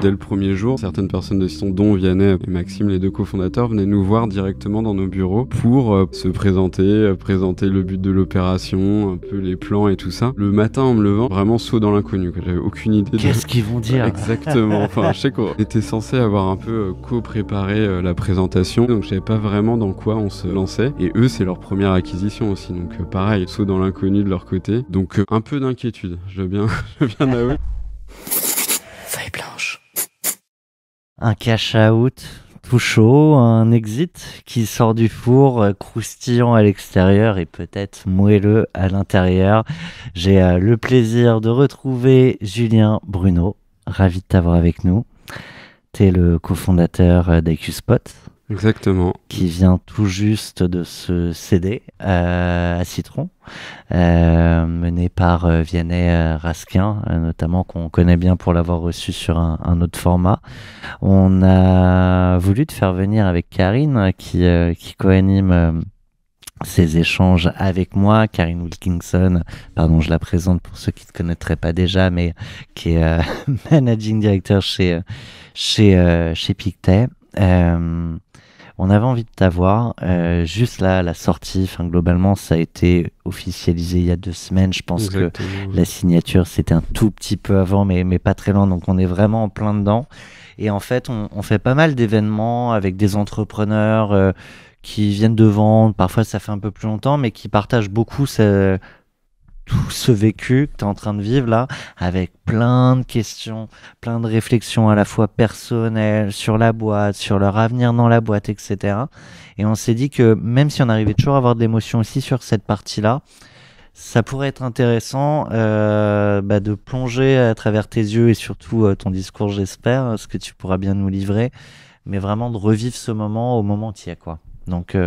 dès le premier jour, certaines personnes de Citron, dont Vianney et Maxime, les deux cofondateurs, venaient nous voir directement dans nos bureaux pour se présenter, présenter le but de l'opération, un peu les plans et tout ça. Le matin, en me levant, vraiment saut dans l'inconnu, quoi. J'avais aucune idée. Qu'est-ce qu'ils vont dire ? Exactement. Enfin, je sais qu'on était censé avoir un peu co-préparé la présentation, donc je savais pas vraiment dans quoi on se lançait. Et eux, c'est leur première acquisition aussi, donc pareil, saut dans l'inconnu de leur côté. Donc un peu d'inquiétude, je veux bien avouer. Feuille blanche. Un cash-out tout chaud, un exit qui sort du four, croustillant à l'extérieur et peut-être moelleux à l'intérieur. J'ai le plaisir de retrouver Julien Bruno. Ravi de t'avoir avec nous. T'es le cofondateur d'IQSpot. Exactement. Qui vient tout juste de se céder à Citron, mené par Vianney Raskin, notamment, qu'on connaît bien pour l'avoir reçu sur un autre format. On a voulu te faire venir avec Karine, qui co-anime ces échanges avec moi. Karine Wilkinson, pardon, je la présente pour ceux qui ne te connaîtraient pas déjà, mais qui est managing director chez Pictet. On avait envie de t'avoir, juste là, la sortie, globalement, ça a été officialisé il y a 2 semaines. Je pense Exactement. Que la signature, c'était un tout petit peu avant, mais pas très loin, donc on est vraiment en plein dedans. Et en fait, on fait pas mal d'événements avec des entrepreneurs qui viennent de vendre, parfois ça fait un peu plus longtemps, mais qui partagent beaucoup tout ce vécu que tu es en train de vivre là, avec plein de questions, plein de réflexions à la fois personnelles sur la boîte, sur leur avenir dans la boîte, etc. Et on s'est dit que même si on arrivait toujours à avoir de l'émotion aussi sur cette partie-là, ça pourrait être intéressant de plonger à travers tes yeux et surtout ton discours, j'espère, ce que tu pourras bien nous livrer, mais vraiment de revivre ce moment au moment où tu y es, quoi. Donc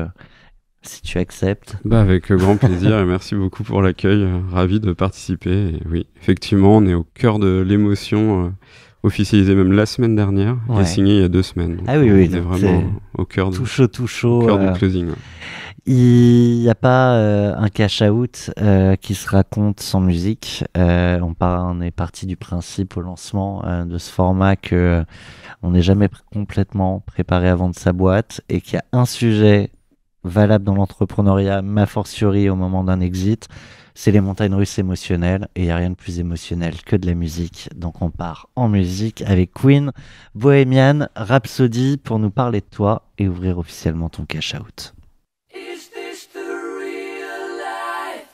si tu acceptes. Avec grand plaisir et merci beaucoup pour l'accueil. Ravi de participer. Et oui, effectivement, on est au cœur de l'émotion, officialisée même la semaine dernière et signé il y a 2 semaines. Donc, oui, on est vraiment au cœur tout chaud. Au cœur du closing. Ouais. Il n'y a pas un cash-out qui se raconte sans musique. On est parti du principe au lancement de ce format que on n'est jamais complètement préparé à vendre sa boîte et qu'il y a un sujet valable dans l'entrepreneuriat, ma fortiori au moment d'un exit, c'est les montagnes russes émotionnelles, et il n'y a rien de plus émotionnel que de la musique. Donc on part en musique avec Queen, Bohemian Rhapsody, pour nous parler de toi et ouvrir officiellement ton cash-out. Is this the real life?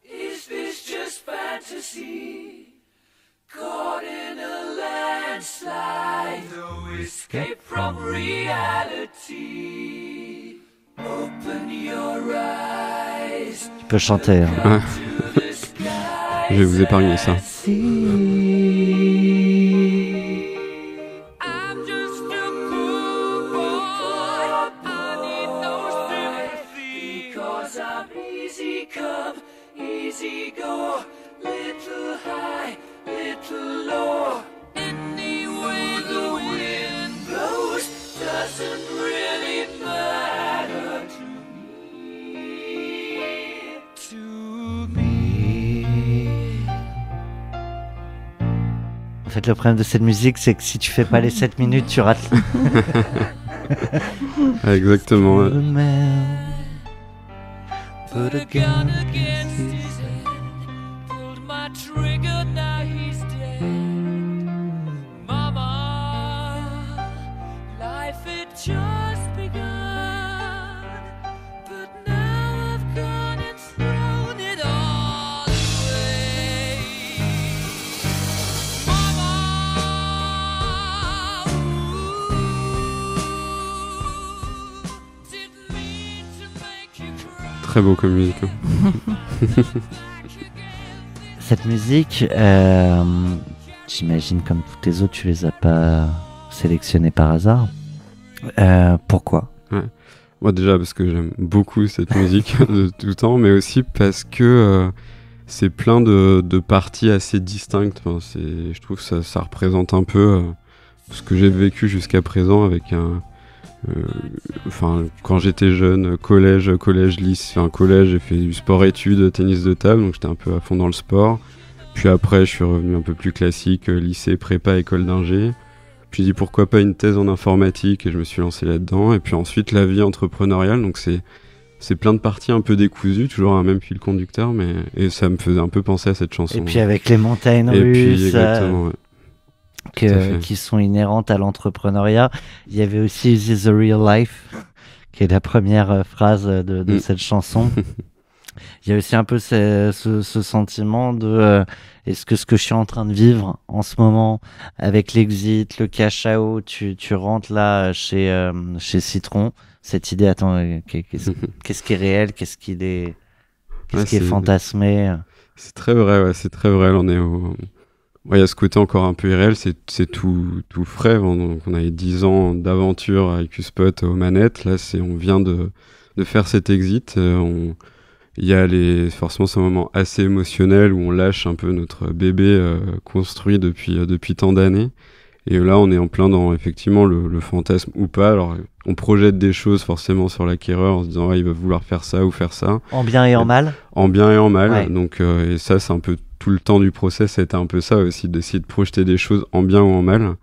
Is this just fantasy? Caught in a landslide, no escape from reality. Open your eyes. Tu peux chanter. Hein. Je vais vous épargner ça. En fait, le problème de cette musique, c'est que si tu fais pas les 7 minutes, tu rates. Exactement. Put a gun against his head, pulled my trigger, now he's dead. Mama, life had just begun, but now I've gone and thrown it all away. Mama, didn't mean to make you cry. Très beau comme musique. Cette musique, j'imagine comme toutes les autres, tu les as pas sélectionnées par hasard. Pourquoi ? Moi déjà parce que j'aime beaucoup cette musique de tout temps, mais aussi parce que c'est plein de parties assez distinctes. Enfin, je trouve que ça représente un peu ce que j'ai vécu jusqu'à présent avec quand j'étais jeune, collège, lycée, collège, j'ai fait du sport-études, tennis de table, donc j'étais un peu à fond dans le sport. Puis après, je suis revenu un peu plus classique, lycée, prépa, école d'ingé. Puis dit pourquoi pas une thèse en informatique, et je me suis lancé là-dedans. Et puis ensuite la vie entrepreneuriale, donc c'est plein de parties un peu décousues, toujours un même fil conducteur, et ça me faisait un peu penser à cette chanson. Et puis avec les montagnes et russes. Puis, exactement, ouais. Qui sont inhérentes à l'entrepreneuriat. Il y avait aussi This is the Real Life, qui est la première phrase de cette chanson. Il y a aussi un peu ce sentiment de est-ce que ce que je suis en train de vivre en ce moment, avec l'exit, le cash out, tu rentres là chez Citron, cette idée, attends, qu'est-ce qui est réel, qu'est-ce qui est fantasmé. C'est très vrai, ouais, c'est très vrai. On est il y a ce côté encore un peu irréel, c'est tout frais. Donc on avait 10 ans d'aventure avec U-Spot aux manettes. Là, on vient de faire cet exit. Il y a forcément ce moment assez émotionnel où on lâche un peu notre bébé construit depuis tant d'années. Et là, on est en plein dans effectivement le fantasme ou pas. Alors, on projette des choses forcément sur l'acquéreur en se disant il va vouloir faire ça ou faire ça. En bien et en mal. En bien et en mal. Ouais. Donc, et ça, c'est un peu tout le temps du process. C'était un peu ça aussi, d'essayer de projeter des choses en bien ou en mal.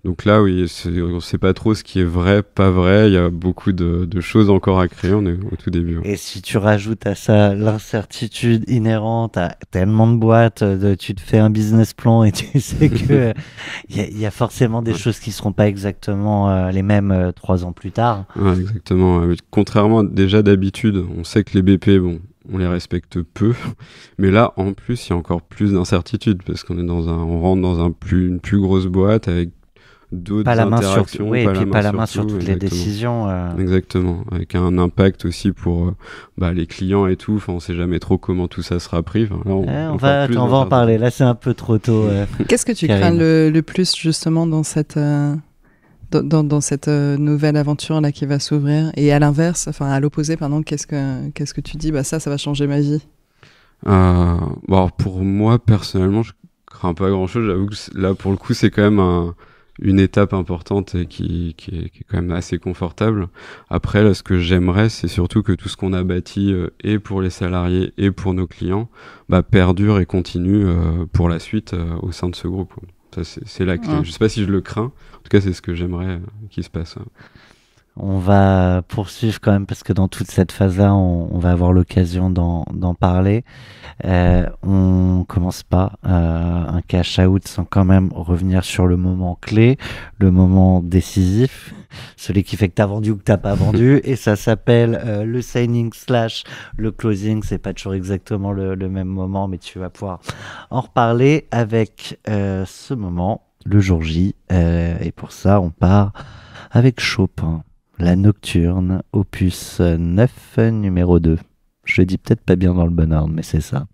Donc là, oui, on ne sait pas trop ce qui est vrai, pas vrai. Il y a beaucoup de choses encore à créer. On est au tout début. Et si tu rajoutes à ça l'incertitude inhérente à tellement de boîtes, tu te fais un business plan et tu sais que il y a forcément des choses qui ne seront pas exactement les mêmes 3 ans plus tard. Ouais, exactement. Contrairement déjà d'habitude, on sait que les BP, on les respecte peu, mais là, en plus, il y a encore plus d'incertitude parce qu'on rentre dans une plus grosse boîte avec d'autres interactions. Oui, et puis pas la main sur toutes les décisions. Exactement, avec un impact aussi pour les clients et tout. Enfin, on sait jamais trop comment tout ça sera pris. Enfin, là, on va en parler. Là, c'est un peu trop tôt. Qu'est-ce que tu crains le plus justement dans cette nouvelle aventure là qui va s'ouvrir, et à l'inverse, enfin à l'opposé, pardon, qu'est-ce que tu dis, ça va changer ma vie? Alors pour moi personnellement, je crains pas grand-chose. J'avoue que là pour le coup, c'est quand même une étape importante et qui est quand même assez confortable. Après, là, ce que j'aimerais, c'est surtout que tout ce qu'on a bâti, et pour les salariés et pour nos clients, perdure et continue pour la suite au sein de ce groupe. Ça, c'est la clé. Je sais pas si je le crains. En tout cas, c'est ce que j'aimerais qu'il se passe. On va poursuivre quand même parce que dans toute cette phase-là, on va avoir l'occasion d'en parler. On commence pas un cash out sans quand même revenir sur le moment clé, le moment décisif, celui qui fait que t'as vendu ou que t'as pas vendu, et ça s'appelle le signing / le closing. C'est pas toujours exactement le même moment, mais tu vas pouvoir en reparler avec ce moment, le jour J. Et pour ça, on part avec Chopin. La Nocturne, opus 9, numéro 2. Je le dis peut-être pas bien dans le bon ordre, mais c'est ça.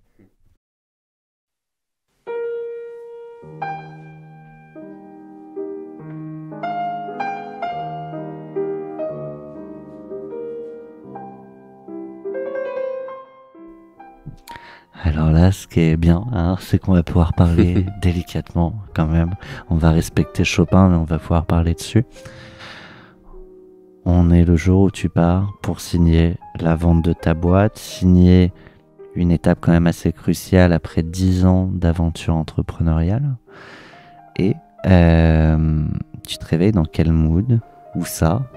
Alors là, ce qui est bien, c'est qu'on va pouvoir parler délicatement quand même. On va respecter Chopin, mais on va pouvoir parler dessus. On est le jour où tu pars pour signer la vente de ta boîte, signer une étape quand même assez cruciale après 10 ans d'aventure entrepreneuriale. Et tu te réveilles dans quel mood? Où ça?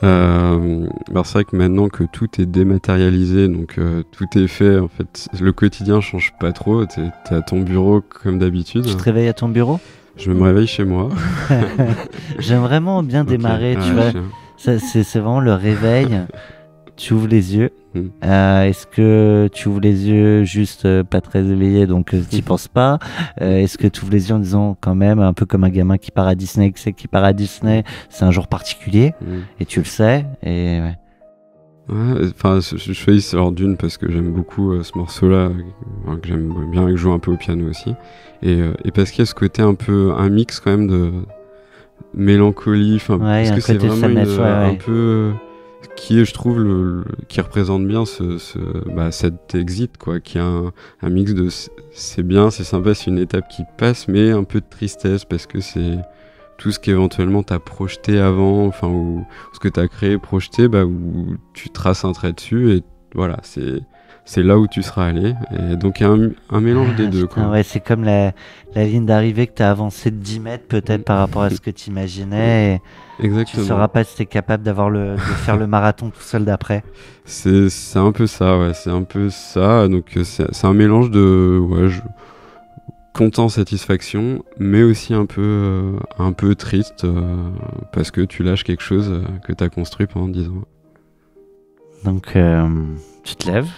Alors c'est vrai que maintenant que tout est dématérialisé, donc tout est fait, en fait, le quotidien change pas trop. T'es à ton bureau comme d'habitude. Tu te réveilles à ton bureau? Je me réveille chez moi. J'aime vraiment bien démarrer, tu vois. C'est vraiment le réveil. Tu ouvres les yeux. Est-ce que tu ouvres les yeux juste pas très éveillé, donc t'y penses pas? Est-ce que tu ouvres les yeux en disant quand même, un peu comme un gamin qui part à Disney, qui sait qu'il part à Disney, c'est un jour particulier, et tu le sais, et... Enfin, je choisis alors d'une parce que j'aime beaucoup ce morceau-là, que j'aime bien, que je joue un peu au piano aussi, et parce qu'il y a ce côté un peu un mix quand même de mélancolie, parce que c'est vraiment un peu qui est, je trouve, qui représente bien cet exit, quoi, qui a un mix de c'est bien, c'est sympa, c'est une étape qui passe, mais un peu de tristesse parce que c'est tout ce qu'éventuellement t'as projeté avant, enfin, ou ce que t'as créé, projeté, où tu traces un trait dessus, et voilà, c'est c'est là où tu seras allé. Et donc il y a un mélange des deux. Putain, Quoi. ouais, c'est comme la ligne d'arrivée que tu as avancée de 10 mètres peut-être par rapport à ce que tu imaginais. Tu ne Exactement. sauras pas si tu es capable de faire le marathon tout seul d'après. C'est un peu ça, ouais. C'est un peu ça. Donc c'est un mélange de content, satisfaction, mais aussi un peu triste parce que tu lâches quelque chose que tu as construit pendant 10 ans. Donc tu te lèves.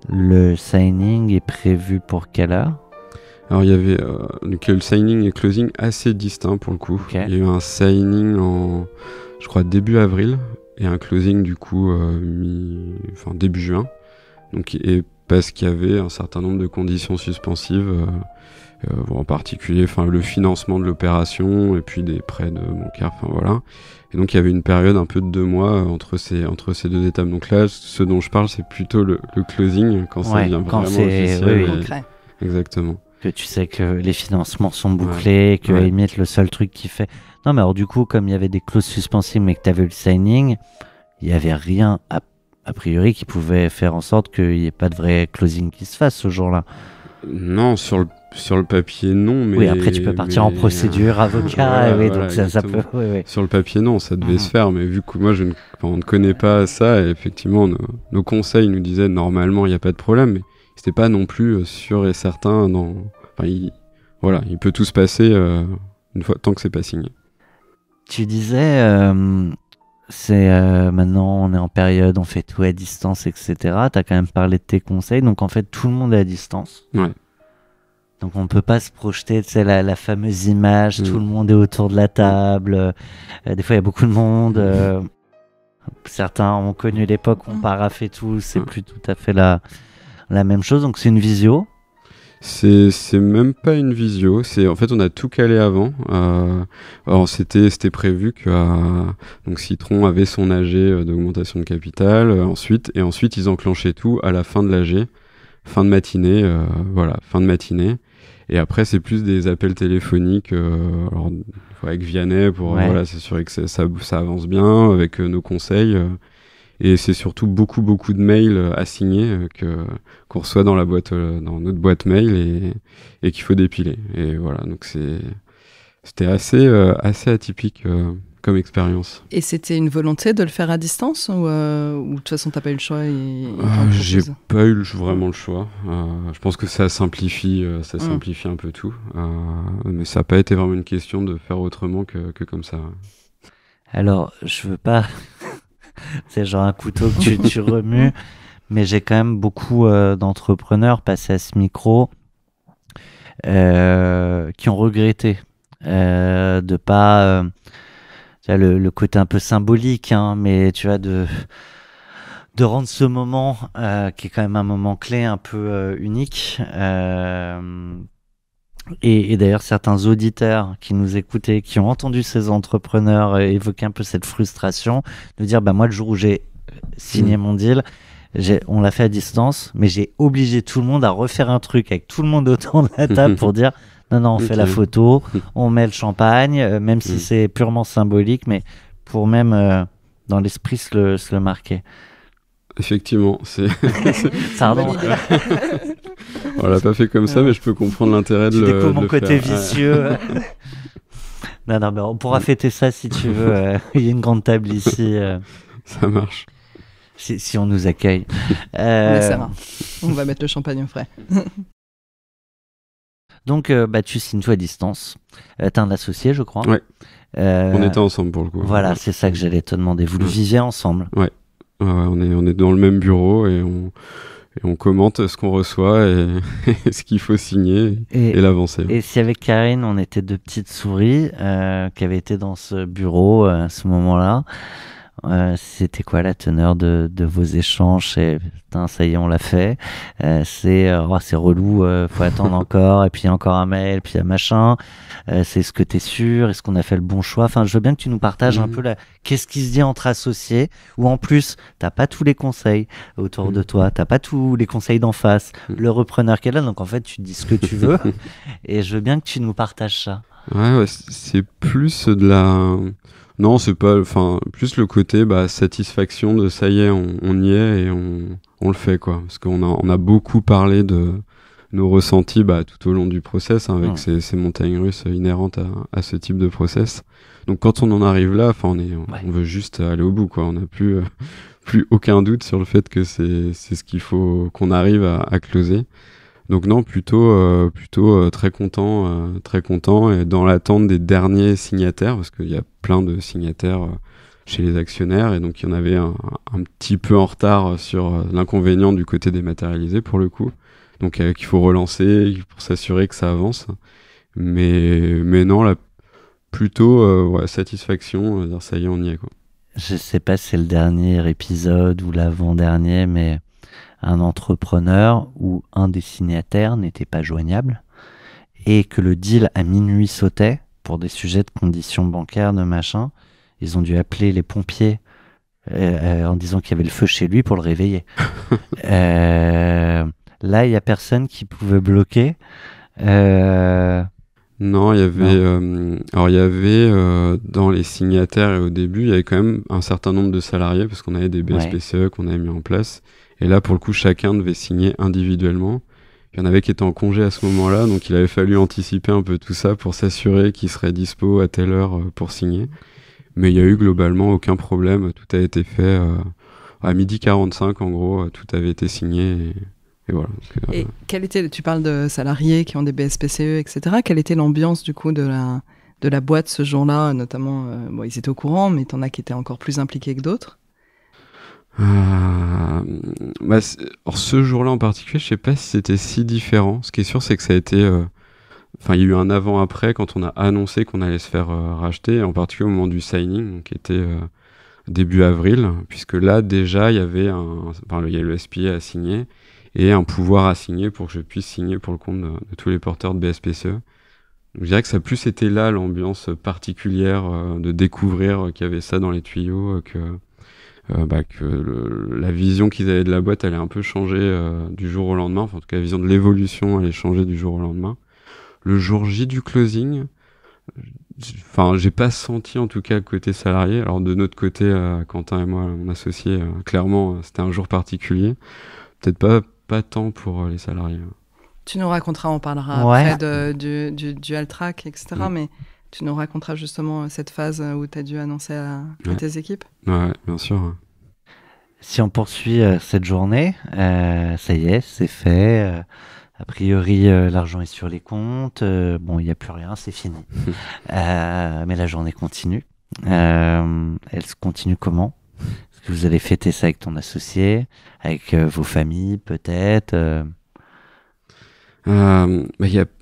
Le signing est prévu pour quelle heure? Alors il y avait donc, le signing et closing assez distincts pour le coup. Okay. Il y a eu un signing en, je crois, début avril et un closing du coup début juin. Donc, et parce qu'il y avait un certain nombre de conditions suspensives, en particulier le financement de l'opération et puis des prêts de bancaires, voilà. Et donc il y avait une période un peu de 2 mois entre ces deux étapes. Donc là, ce dont je parle, c'est plutôt le closing, quand ça devient vraiment officiel. Concret. Exactement. Que tu sais que les financements sont bouclés, que limite le seul truc qui fait... Non mais alors du coup, comme il y avait des clauses suspensives mais que tu avais le signing, il n'y avait rien a priori qui pouvait faire en sorte qu'il n'y ait pas de vrai closing qui se fasse ce jour-là. Non, sur le papier, non. Mais, oui, après tu peux partir en procédure, avocat, donc ça peut... Oui. Sur le papier, non, ça devait se faire, mais vu que moi, on ne connaît pas ça, et effectivement, nos conseils nous disaient normalement, il n'y a pas de problème, mais c'était pas non plus sûr et certain. Il peut tout se passer tant que c'est pas signé. Tu disais... maintenant on est en période, on fait tout à distance, etc. T'as quand même parlé de tes conseils, donc en fait tout le monde est à distance. Ouais. Donc on peut pas se projeter, tu sais, la fameuse image, tout le monde est autour de la table, des fois il y a beaucoup de monde, certains ont connu l'époque où on paraffe et tout, c'est plus tout à fait la même chose, donc c'est une visio. C'est même pas une visio, en fait on a tout calé avant. Alors c'était prévu que donc Citron avait son AG d'augmentation de capital, ensuite ils enclenchaient tout à la fin de l'AG, fin de matinée, fin de matinée. Et après c'est plus des appels téléphoniques avec Vianney pour s'assurer que ça avance bien avec nos conseils. Et c'est surtout beaucoup de mails à signer qu'on reçoit dans dans notre boîte mail et qu'il faut dépiler. Et voilà, donc c'était assez atypique comme expérience. Et c'était une volonté de le faire à distance ou de toute façon t'as pas eu le choix J'ai pas eu vraiment le choix. Je pense que ça simplifie un peu tout. Mais ça n'a pas été vraiment une question de faire autrement que comme ça. Alors, je veux pas... C'est genre un couteau que tu remues, mais j'ai quand même beaucoup d'entrepreneurs passés à ce micro qui ont regretté de pas le côté un peu symbolique, hein, mais tu vois de rendre ce moment qui est quand même un moment clé, un peu unique. Et d'ailleurs, certains auditeurs qui nous écoutaient, qui ont entendu ces entrepreneurs évoquer un peu cette frustration, nous dire, moi, le jour où j'ai signé mon deal, on l'a fait à distance, mais j'ai obligé tout le monde à refaire un truc avec tout le monde autour de la table pour dire, non, on fait la photo, on met le champagne, même si c'est purement symbolique, mais pour même, dans l'esprit, se le marquer. Effectivement, Pardon. On l'a pas fait comme ça, mais je peux comprendre l'intérêt de le faire. mon côté vicieux. Non, mais on pourra fêter ça si tu veux. Il y a une grande table ici. Ça marche. Si on nous accueille. On va mettre le champagne au frais. Donc, tu signes tout à distance. T'as un associé, je crois. Ouais. On était ensemble pour le coup. Voilà, c'est ça que j'allais te demander. Vous le viviez ensemble. Ouais. On est dans le même bureau et on commente ce qu'on reçoit et ce qu'il faut signer et l'avancer. Et si avec Karine, on était deux petites souris qui avaient été dans ce bureau à ce moment-là, c'était quoi la teneur de vos échanges? Putain, ça y est, on l'a fait. C'est relou, faut attendre encore, et puis encore un mail, puis un machin. C'est ce que t'es sûr? Est-ce qu'on a fait le bon choix? Enfin, je veux bien que tu nous partages un peu qu'est-ce qui se dit entre associés, où en plus, t'as pas tous les conseils autour de toi, t'as pas tous les conseils d'en face, le repreneur qui est là, donc en fait, tu dis ce que tu veux, et je veux bien que tu nous partages ça. Ouais, c'est plus de la Non, c'est pas, enfin, plus le côté satisfaction de ça y est, on y est et on le fait, quoi. Parce on a beaucoup parlé de nos ressentis tout au long du process, avec ces montagnes russes inhérentes à ce type de process. Donc quand on en arrive là, on veut juste aller au bout, quoi. On n'a plus aucun doute sur le fait que c'est ce qu'il faut qu'on arrive à closer. Donc non, plutôt très content et dans l'attente des derniers signataires, parce qu'il y a plein de signataires chez les actionnaires, et donc il y en avait un petit peu en retard sur l'inconvénient du côté dématérialisé pour le coup. Donc qu'il faut relancer pour s'assurer que ça avance. Mais non, là, plutôt satisfaction, ça y est, on y est, quoi. Je sais pas si c'est le dernier épisode ou l'avant-dernier, mais un entrepreneur où un des signataires n'était pas joignable et que le deal à minuit sautait pour des sujets de conditions bancaires, de machin. Ils ont dû appeler les pompiers en disant qu'il y avait le feu chez lui pour le réveiller. Là, il y a personne qui pouvait bloquer. Non, il y avait dans les signataires et au début, il y avait quand même un certain nombre de salariés parce qu'on avait des BSPCE qu'on avait mis en place. Et là, pour le coup, chacun devait signer individuellement. Il y en avait qui étaient en congé à ce moment-là, donc il avait fallu anticiper un peu tout ça pour s'assurer qu'ils seraient dispo à telle heure pour signer. Mais il y a eu globalement aucun problème. Tout a été fait à 12h45, en gros, tout avait été signé. Et voilà. Et tu parles de salariés qui ont des BSPCE, etc. Quelle était l'ambiance du coup de la boîte ce jour-là, notamment ils étaient au courant, mais t'en as qui étaient encore plus impliqués que d'autres. Alors ce jour-là en particulier, je sais pas si c'était si différent. Ce qui est sûr, c'est que ça a été, il y a eu un avant-après quand on a annoncé qu'on allait se faire racheter, en particulier au moment du signing, donc qui était début avril, puisque là déjà il y avait il y a le SPA à signer et un pouvoir à signer pour que je puisse signer pour le compte de tous les porteurs de BSPCE. Donc, je dirais que ça a plus été là l'ambiance particulière de découvrir qu'il y avait ça dans les tuyaux, que la vision qu'ils avaient de la boîte allait un peu changer du jour au lendemain. Enfin, en tout cas, la vision de l'évolution allait changer du jour au lendemain. Le jour J du closing, j'ai pas senti en tout cas le côté salarié. Alors de notre côté, Quentin et moi, mon associé, clairement, c'était un jour particulier. Peut-être pas tant pour les salariés. Tu nous raconteras, on parlera après du dual track, etc. Mais tu nous raconteras justement cette phase où tu as dû annoncer à tes équipes. Ouais, bien sûr. Si on poursuit cette journée, ça y est, c'est fait. A priori, l'argent est sur les comptes. Il n'y a plus rien, c'est fini. Mais la journée continue. Elle se continue comment ? Est-ce que vous allez fêter ça avec ton associé, avec vos familles peut-être on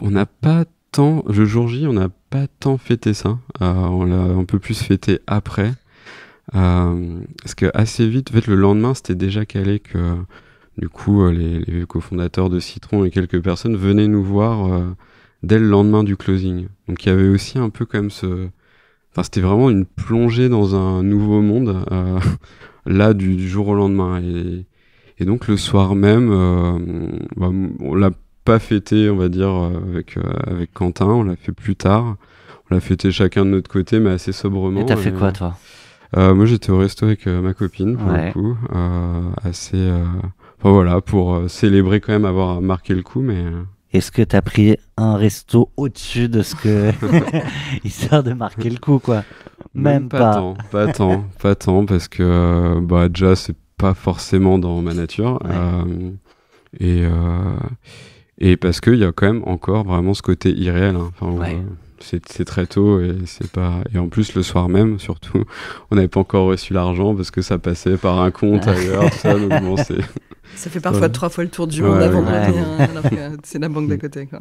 n'a pas tant, le jour J, on n'a pas tant fêté ça. On l'a un peu plus fêté après. Parce que assez vite, en fait, le lendemain, c'était déjà calé que du coup, les cofondateurs de Citron et quelques personnes venaient nous voir dès le lendemain du closing. Donc il y avait aussi un peu quand même c'était vraiment une plongée dans un nouveau monde, là, du jour au lendemain. Et donc le soir même, on l'a pas fêté, on va dire, avec Quentin, on l'a fait plus tard. On l'a fêté chacun de notre côté, mais assez sobrement. Et t'as fait quoi, toi ? Moi, j'étais au resto avec ma copine, pour le coup, pour célébrer quand même avoir marqué le coup, mais... Est-ce que t'as pris un resto au-dessus de ce que... histoire de marquer le coup, quoi ? Même pas. Pas tant, parce que, déjà, c'est pas forcément dans ma nature, et parce qu'il y a quand même encore vraiment ce côté irréel, c'est très tôt et c'est pas, et en plus le soir même surtout on n'avait pas encore reçu l'argent parce que ça passait par un compte ailleurs, tout ça, donc bon, ça fait parfois 3 fois le tour du monde avant de revenir, alors que c'est la banque d'à côté, quoi.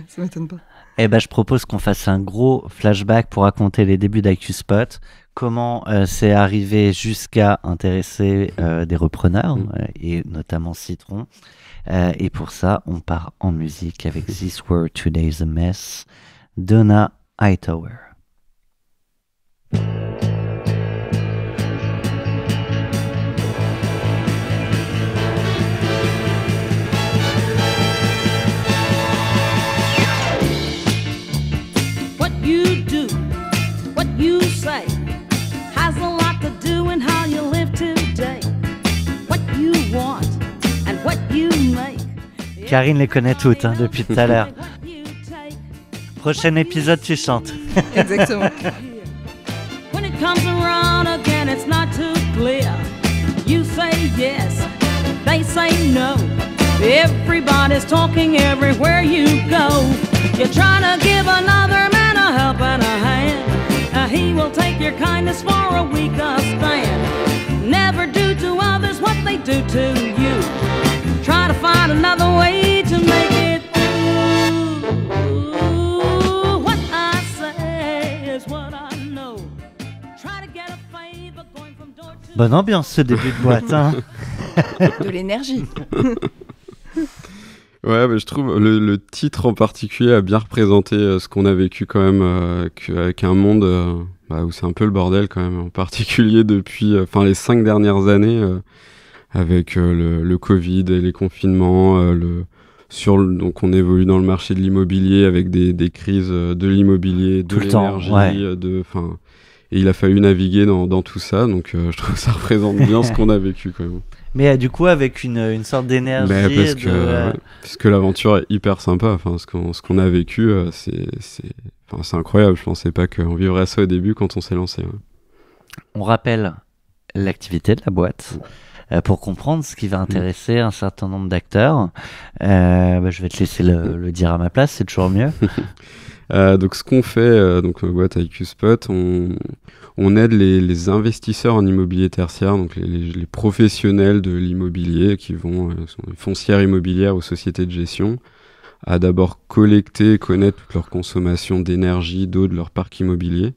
Ça m'étonne pas. Je propose qu'on fasse un gros flashback pour raconter les débuts d'AccuSpot, comment c'est arrivé jusqu'à intéresser des repreneurs et notamment Citron. Et pour ça, on part en musique avec This Were Today's a Mess, Donna Hightower. What you do, what you say, Karine les connaît toutes depuis tout à l'heure. Prochain épisode, tu chantes. Exactement. When it comes around again, it's not too clear. You say yes, they say no. Everybody's talking everywhere you go. You're trying to give another man a helping a hand. He will take your kindness for a weaker stand. Never do to others what they do to you. Try to find another way to make it through. What I say is what I know. Try to get a favor going from door to Bonne ambiance ce début de boîte, hein. De l'énergie. Ouais, bah, je trouve le titre en particulier a bien représenté ce qu'on a vécu quand même avec un monde où c'est un peu le bordel quand même, en particulier depuis les 5 dernières années avec le Covid et les confinements, donc on évolue dans le marché de l'immobilier avec des crises de l'immobilier, de Tout le temps, l'énergie, et il a fallu naviguer dans tout ça, donc je trouve que ça représente bien ce qu'on a vécu quand même. Mais du coup, avec une sorte d'énergie. Parce que l'aventure est hyper sympa. Enfin, ce qu'on a vécu, c'est incroyable. Je pensais pas qu'on vivrait ça au début quand on s'est lancé. Ouais. On rappelle l'activité de la boîte pour comprendre ce qui va intéresser un certain nombre d'acteurs. Je vais te laisser le dire à ma place, c'est toujours mieux. Donc ce qu'on fait, donc ma boîte IQspot, on aide les investisseurs en immobilier tertiaire, donc les professionnels de l'immobilier qui sont les foncières immobilières ou sociétés de gestion, à d'abord collecter et connaître toute leur consommation d'énergie, d'eau de leur parc immobilier.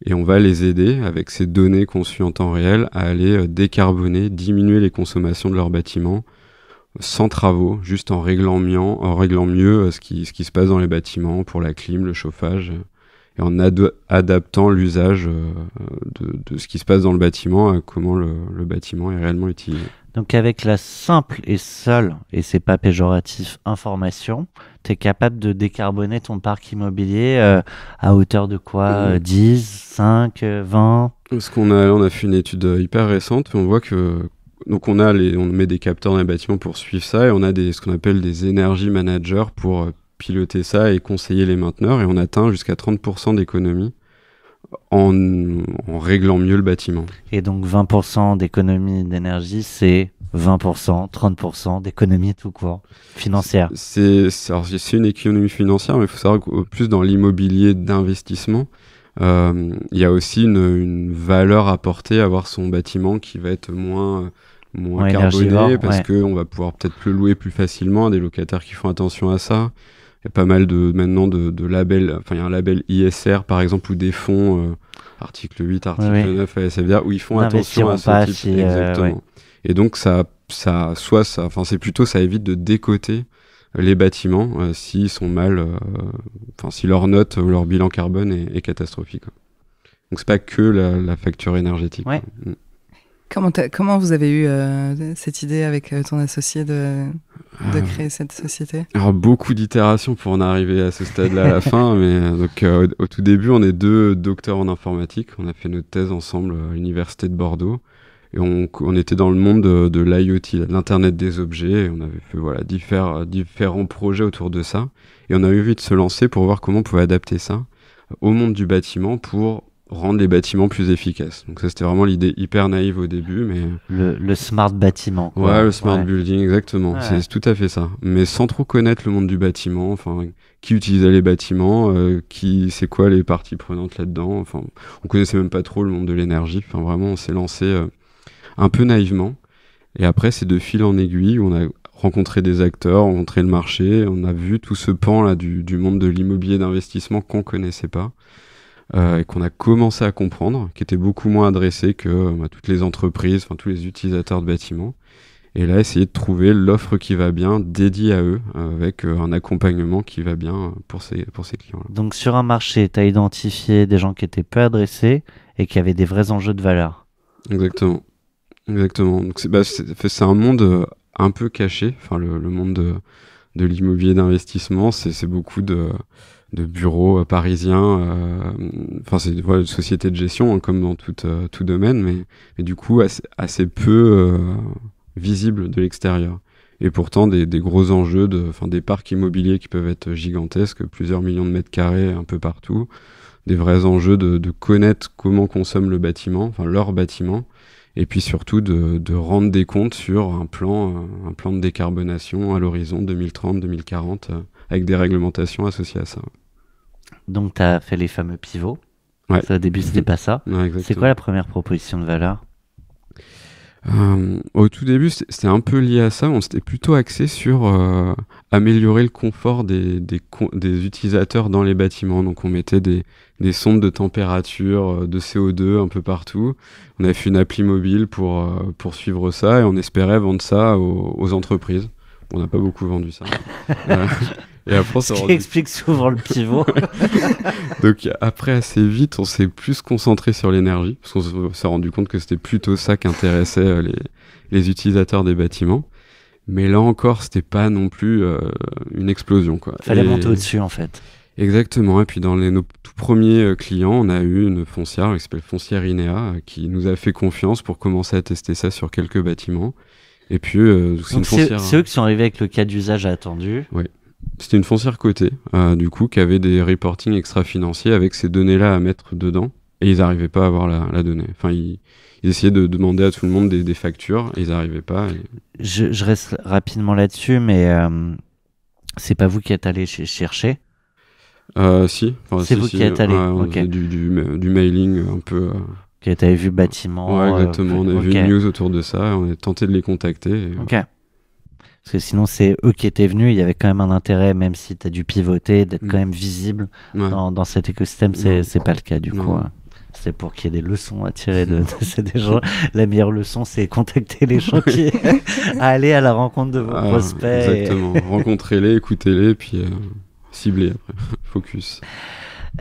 Et on va les aider, avec ces données conçues en temps réel, à aller décarboner, diminuer les consommations de leurs bâtiments, sans travaux, juste en réglant mieux ce qui se passe dans les bâtiments pour la clim, le chauffage, et en adaptant l'usage de ce qui se passe dans le bâtiment à comment le bâtiment est réellement utilisé. Donc avec la simple et seule, et c'est pas péjoratif, information, tu es capable de décarboner ton parc immobilier à hauteur de quoi 10, 5, 20 ? Parce on a fait une étude hyper récente, on voit que donc on met des capteurs dans les bâtiments pour suivre ça, et on a ce qu'on appelle des energy managers pour piloter ça et conseiller les mainteneurs, et on atteint jusqu'à 30% d'économie en réglant mieux le bâtiment. Et donc 20% d'économie d'énergie, c'est 20%, 30% d'économie tout court, financière. C'est une économie financière, mais il faut savoir que plus dans l'immobilier d'investissement, il y a aussi une valeur apportée à avoir son bâtiment qui va être moins carboné, parce qu'on va pouvoir peut-être le louer plus facilement à des locataires qui font attention à ça. Il y a pas mal maintenant de labels, il y a un label ISR par exemple, ou des fonds, article 8, article 9 à SFDR, où ils font attention à ce type. Exactement. Et donc c'est plutôt, ça évite de décoter les bâtiments s'ils sont mal, si leur note ou leur bilan carbone est catastrophique. Donc c'est pas que la facture énergétique. Ouais. Comment vous avez eu cette idée avec ton associé de créer cette société ? Alors beaucoup d'itérations pour en arriver à ce stade-là à la fin, mais donc au tout début, on est 2 docteurs en informatique. On a fait notre thèse ensemble à l'université de Bordeaux, et on était dans le monde de l'IoT, l'Internet des objets, et on avait fait différents projets autour de ça, et on a eu envie de se lancer pour voir comment on pouvait adapter ça au monde du bâtiment pour rendre les bâtiments plus efficaces. Donc ça, c'était vraiment l'idée hyper naïve au début, mais... Le smart bâtiment, quoi. Ouais, le smart building, exactement. Ouais. C'est tout à fait ça. Mais sans trop connaître le monde du bâtiment, qui utilisait les bâtiments, c'est quoi les parties prenantes là-dedans. On connaissait même pas trop le monde de l'énergie. Vraiment, on s'est lancé un peu naïvement. Et après, c'est de fil en aiguille, où on a rencontré des acteurs, rencontré le marché, on a vu tout ce pan-là du monde de l'immobilier d'investissement qu'on connaissait pas. Et qu'on a commencé à comprendre, qui était beaucoup moins adressé que toutes les entreprises, tous les utilisateurs de bâtiments. Et là, essayer de trouver l'offre qui va bien, dédiée à eux, avec un accompagnement qui va bien pour ces clients-là. Donc sur un marché, tu as identifié des gens qui étaient peu adressés et qui avaient des vrais enjeux de valeur. Exactement. Donc c'est un monde un peu caché, le monde de l'immobilier d'investissement, c'est beaucoup de bureaux parisiens, c'est une société de gestion, comme dans tout domaine, mais du coup assez peu visible de l'extérieur. et pourtant des gros enjeux, des parcs immobiliers qui peuvent être gigantesques, plusieurs millions de mètres carrés un peu partout, des vrais enjeux de connaître comment consomme le bâtiment, enfin leur bâtiment, et puis surtout de rendre des comptes sur un plan de décarbonation à l'horizon 2030-2040, avec des réglementations associées à ça. Donc, tu as fait les fameux pivots. Ouais. Au début, c'était pas ça. Ouais, c'est quoi la première proposition de valeur? Au tout début, c'était un peu lié à ça. On s'était plutôt axé sur améliorer le confort des utilisateurs dans les bâtiments. Donc, on mettait des sondes de température, de CO2 un peu partout. On avait fait une appli mobile pour suivre ça et on espérait vendre ça aux entreprises. On n'a pas beaucoup vendu ça. Et après, ce qui explique souvent le pivot. Donc après, assez vite, on s'est plus concentré sur l'énergie, parce qu'on s'est rendu compte que c'était plutôt ça qui intéressait les utilisateurs des bâtiments. Mais là encore, c'était pas non plus une explosion, quoi. Fallait monter au-dessus, en fait. Exactement. Et puis dans nos tout premiers clients, on a eu une foncière qui s'appelle Foncière Inéa, qui nous a fait confiance pour commencer à tester ça sur quelques bâtiments. Et puis, c'est une foncière. C'est eux qui sont arrivés avec le cas d'usage attendu. Oui. C'était une foncière cotée, du coup, qui avait des reporting extra-financiers avec ces données-là à mettre dedans. Et ils n'arrivaient pas à avoir la donnée. Enfin, ils essayaient de demander à tout le monde des factures, et ils n'arrivaient pas. Je reste rapidement là-dessus, mais c'est pas vous qui êtes allé chercher? Si. C'est vous qui êtes allé. On faisait du mailing un peu. Tu avais vu bâtiment. Ouais, exactement. On a vu une news autour de ça, et on a tenté de les contacter. Ok. Parce que sinon, c'est eux qui étaient venus. Il y avait quand même un intérêt, même si tu as dû pivoter, d'être quand même visible dans cet écosystème. C'est pas le cas, du coup. C'est pour qu'il y ait des leçons à tirer de ces gens. La meilleure leçon, c'est contacter les gens aller à la rencontre de vos prospects. Exactement. Rencontrez-les, écoutez-les, puis ciblez après. Focus.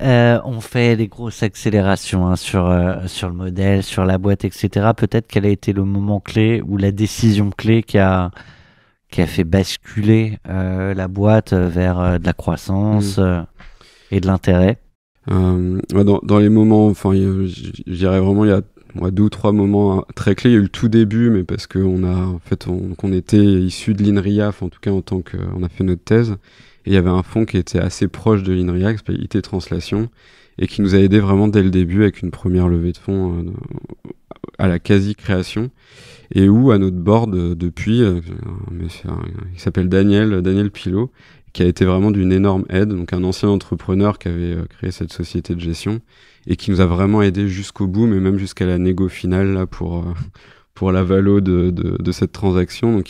On fait des grosses accélérations sur le modèle, sur la boîte, etc. Peut-être quel a été le moment clé ou la décision clé qui a fait basculer la boîte vers de la croissance et de l'intérêt? Dans les moments, enfin, je dirais vraiment, il y a 2 ou 3 moments très clés. Il y a eu le tout début, mais parce qu'on on était issu de l'INRIA, en tout cas en tant qu'on a fait notre thèse. Et il y avait un fonds qui était assez proche de l'INRIA, qui s'appelle IT Translation, et qui nous a aidé vraiment dès le début avec une première levée de fonds à la quasi-création. Et où, à notre board, depuis, il s'appelle Daniel Pilot, qui a été vraiment d'une énorme aide, donc un ancien entrepreneur qui avait créé cette société de gestion, et qui nous a vraiment aidé jusqu'au bout, mais même jusqu'à la négo finale là, pour la valo de cette transaction. Donc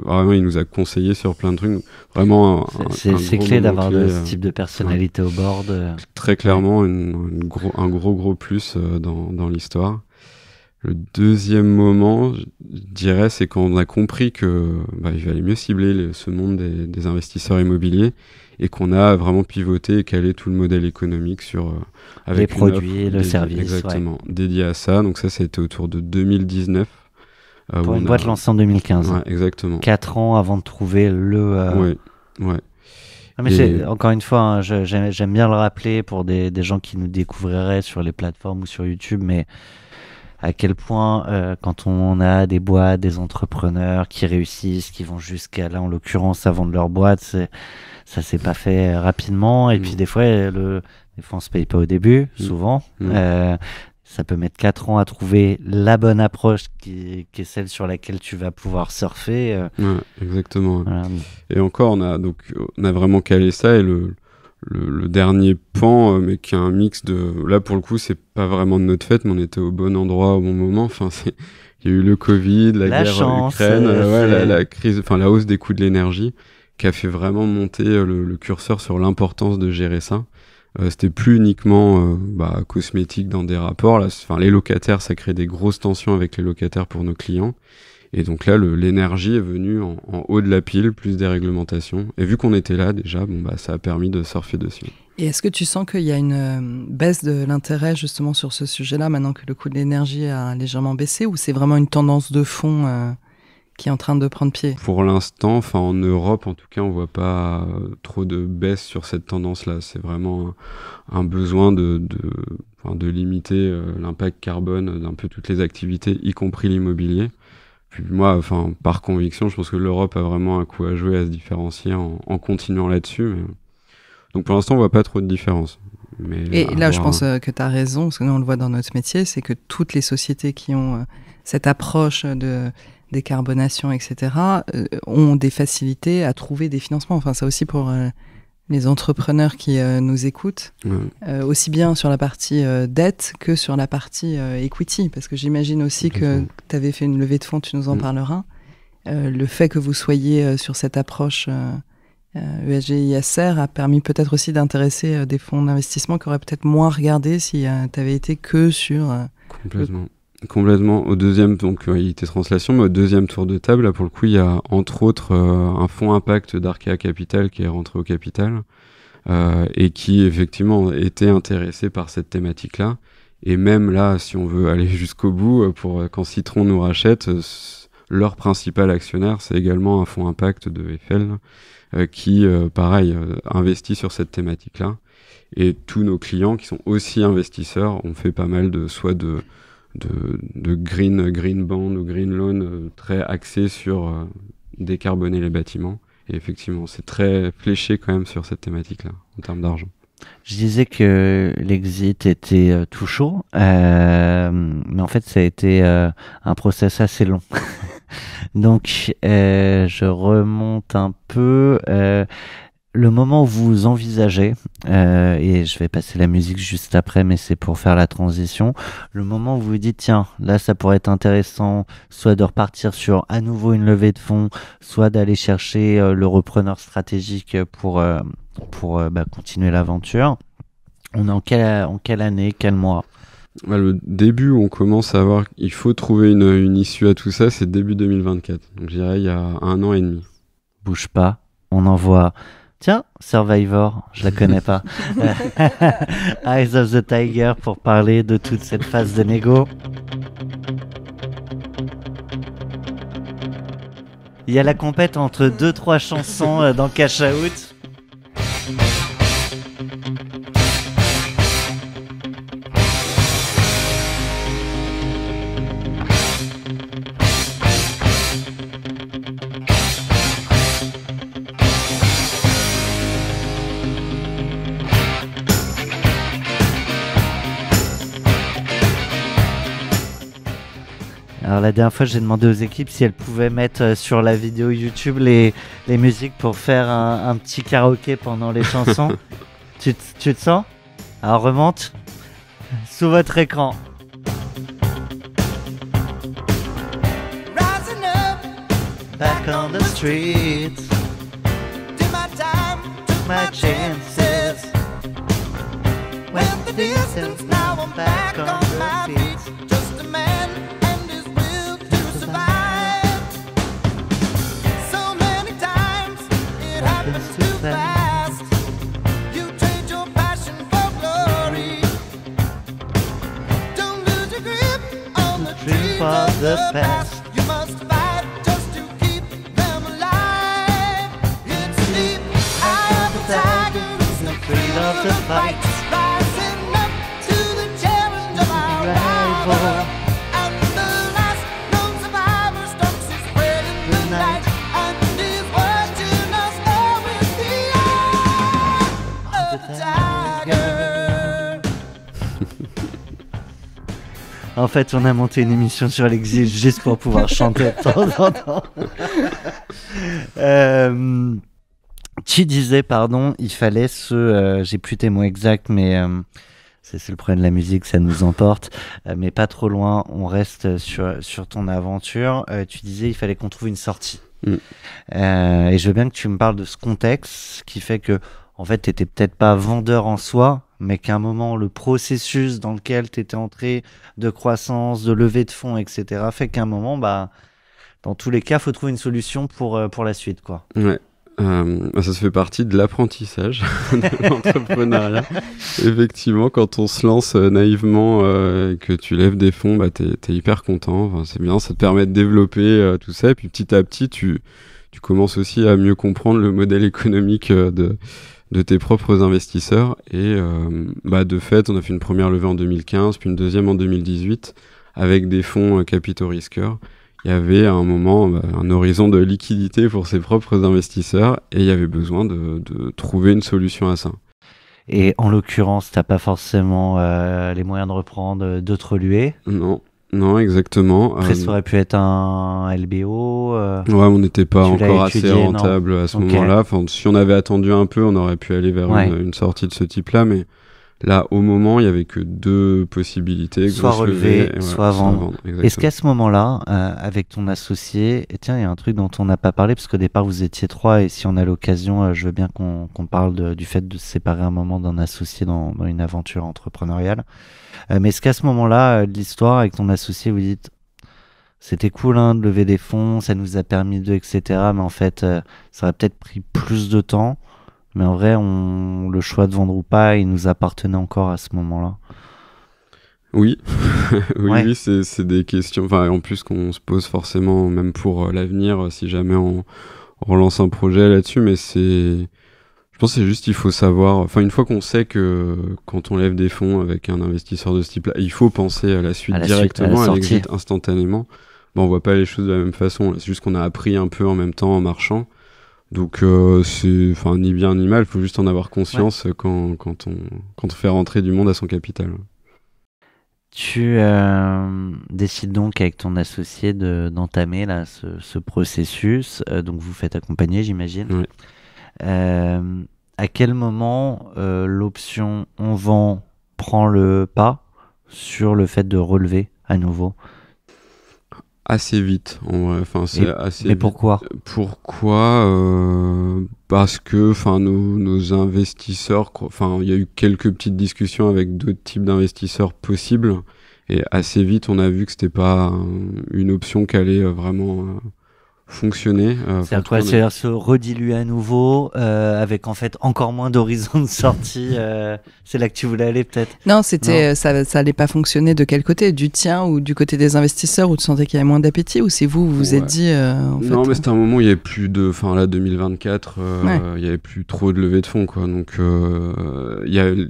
vraiment, il nous a conseillé sur plein de trucs. Vraiment, c'est clé d'avoir ce type de personnalité au board. Très clairement, un gros plus dans l'histoire. Le deuxième moment, je dirais, c'est quand on a compris que il fallait mieux cibler ce monde des investisseurs immobiliers et qu'on a vraiment pivoté et calé tout le modèle économique sur avec les produits, le service, exactement, dédié à ça. Donc ça, c'était autour de 2019. Pour une boîte lancée en 2015. Ouais, exactement. 4 ans avant de trouver le... Ouais. Mais encore une fois, j'aime bien le rappeler pour des gens qui nous découvriraient sur les plateformes ou sur YouTube, mais à quel point quand on a des boîtes, des entrepreneurs qui réussissent, qui vont jusqu'à là en l'occurrence à vendre leur boîte, ça s'est pas fait rapidement, et puis des fois on se paye pas au début, souvent. Ça peut mettre 4 ans à trouver la bonne approche qui est celle sur laquelle tu vas pouvoir surfer. Ouais, exactement. Voilà. Et encore, on a vraiment calé ça, et le dernier pan, mais qui est un mix de... Là, pour le coup, c'est pas vraiment de notre fait, mais on était au bon endroit au bon moment. Enfin, il y a eu le Covid, la guerre en Ukraine, la crise, enfin la hausse des coûts de l'énergie, qui a fait vraiment monter le curseur sur l'importance de gérer ça. C'était plus uniquement cosmétique dans des rapports. Là, les locataires, ça crée des grosses tensions avec les locataires pour nos clients. Et donc là, l'énergie est venue en haut de la pile, plus des réglementations. Et vu qu'on était là déjà, ça a permis de surfer dessus. Et est-ce que tu sens qu'il y a une baisse de l'intérêt justement sur ce sujet-là, maintenant que le coût de l'énergie a légèrement baissé, ou c'est vraiment une tendance de fond qui est en train de prendre pied? Pour l'instant, en Europe en tout cas, on voit pas trop de baisse sur cette tendance-là. C'est vraiment un besoin de limiter l'impact carbone d'un peu toutes les activités, y compris l'immobilier. Puis moi, par conviction, je pense que l'Europe a vraiment un coup à jouer à se différencier en continuant là-dessus. Mais... Donc pour l'instant, on voit pas trop de différence. Et là, je pense que tu as raison, parce que nous, on le voit dans notre métier, c'est que toutes les sociétés qui ont cette approche de décarbonation, etc., ont des facilités à trouver des financements. Enfin, ça aussi pour les entrepreneurs qui nous écoutent, aussi bien sur la partie dette que sur la partie equity, parce que j'imagine aussi que tu avais fait une levée de fonds, tu nous en parleras. Le fait que vous soyez sur cette approche ESG ISR a permis peut-être aussi d'intéresser des fonds d'investissement qui auraient peut-être moins regardé si tu avais été que sur... Complètement. Au deuxième, donc il était translation, mais au deuxième tour de table, là, pour le coup, il y a entre autres un fonds impact d'Arkea Capital qui est rentré au capital et qui effectivement était intéressé par cette thématique-là. Et même là, si on veut aller jusqu'au bout, quand Citron nous rachète, leur principal actionnaire, c'est également un fonds impact de Eiffel qui, pareil, investit sur cette thématique-là. Et tous nos clients qui sont aussi investisseurs ont fait pas mal de green bond ou green loan très axé sur décarboner les bâtiments. Et effectivement, c'est très fléché quand même sur cette thématique-là, en termes d'argent. Je disais que l'exit était tout chaud, mais en fait, ça a été un process assez long. Donc, je remonte un peu... le moment où vous envisagez, et je vais passer la musique juste après, mais c'est pour faire la transition, le moment où vous vous dites, tiens, là ça pourrait être intéressant, soit de repartir sur à nouveau une levée de fonds, soit d'aller chercher le repreneur stratégique pour continuer l'aventure. On est en quelle année, quel mois ? Le début où on commence à voir qu'il faut trouver une issue à tout ça, c'est début 2024. Donc je dirais il y a 1 an et demi. Bouge pas, on envoie... Tiens, Survivor, je la connais pas. Eyes of the Tiger pour parler de toute cette phase de négo. Il y a la compète entre 2-3 chansons dans Cash Out. Alors la dernière fois, j'ai demandé aux équipes si elles pouvaient mettre sur la vidéo YouTube les musiques pour faire un petit karaoké pendant les chansons. Tu te sens ? Alors remonte sous votre écran. Back on the streets, did my time, took my chances. Went the distance, now I'm back on my feet. Just a man and his will to survive. So many times it happens too fast. You trade your passion for glory. Don't lose your grip on the dreams of the past. You must fight just to keep them alive. It's deep, eye of the tiger, it's the thrill of the fight. Rising up to the challenge of our rival. And the last known survivor stalks his prey in the night. And is watching us all with the eye of the tiger. En fait, on a monté une émission sur l'exil juste pour pouvoir chanter de temps en temps. Tu disais, pardon, il fallait j'ai plus tes mots exacts, mais c'est le problème de la musique, ça nous emporte, mais pas trop loin, on reste sur ton aventure. Tu disais, il fallait qu'on trouve une sortie. Et je veux bien que tu me parles de ce contexte qui fait que, en fait, t'étais peut-être pas vendeur en soi, mais qu'à un moment, le processus dans lequel tu étais entré de croissance, de levée de fonds, etc., fait qu'à un moment, dans tous les cas, il faut trouver une solution pour la suite, quoi. Ouais. Ça se fait partie de l'apprentissage de l'entrepreneuriat. Effectivement, quand on se lance naïvement que tu lèves des fonds, t'es hyper content. Enfin, c'est bien, ça te permet de développer tout ça. Et puis petit à petit, tu commences aussi à mieux comprendre le modèle économique de tes propres investisseurs. Et de fait, on a fait une première levée en 2015, puis une deuxième en 2018, avec des fonds capitaux risqueurs il y avait à un moment un horizon de liquidité pour ses propres investisseurs et il y avait besoin de trouver une solution à ça. Et en l'occurrence, tu n'as pas forcément les moyens de reprendre d'autres lieux. Non, exactement. Après, ça aurait pu être un LBO. Ouais, on n'était pas encore assez rentable à ce moment-là. Enfin, si on avait attendu un peu, on aurait pu aller vers une sortie de ce type-là, mais là, au moment, il n'y avait que 2 possibilités. Soit relever, soit vendre. Est-ce qu'à ce moment-là, avec ton associé, et tiens, il y a un truc dont on n'a pas parlé, parce qu'au départ, vous étiez 3, et si on a l'occasion, je veux bien qu'on parle du fait de se séparer un moment d'un associé dans une aventure entrepreneuriale. Mais est-ce qu'à ce moment-là, de l'histoire, avec ton associé, vous dites, c'était cool de lever des fonds, ça nous a permis etc. Mais en fait, ça aurait peut-être pris plus de temps. Mais en vrai, le choix de vendre ou pas, il nous appartenait encore à ce moment-là. Oui, oui, c'est des questions. Enfin, en plus qu'on se pose forcément, même pour l'avenir, si jamais on relance un projet là-dessus. Mais je pense que c'est juste, il faut savoir. Enfin, une fois qu'on sait que quand on lève des fonds avec un investisseur de ce type-là, il faut penser à la suite directement, à l'exit instantanément. On voit pas les choses de la même façon. C'est juste qu'on a appris un peu en même temps en marchant. Donc c'est ni bien ni mal, il faut juste en avoir conscience quand on fait rentrer du monde à son capital. Tu décides donc avec ton associé d'entamer là, ce processus, donc vous faites accompagner, j'imagine. À quel moment l'option on vend prend le pas sur le fait de relever à nouveau? Assez vite, en vrai. Mais pourquoi? Parce que nos investisseurs, il y a eu quelques petites discussions avec d'autres types d'investisseurs possibles, et assez vite on a vu que c'était pas une option qui allait vraiment fonctionner. C'est-à-dire se rediluer à nouveau avec en fait encore moins d'horizons de sortie. C'est là que tu voulais aller peut-être? Non, ça allait pas fonctionner de quel côté? Du tien ou du côté des investisseurs, où tu sentais qu'il y avait moins d'appétit, ou c'est vous vous êtes dit Non, mais c'était un moment où il y avait plus de... Enfin là, 2024, il y avait plus trop de levée de fonds, quoi. Donc il y avait...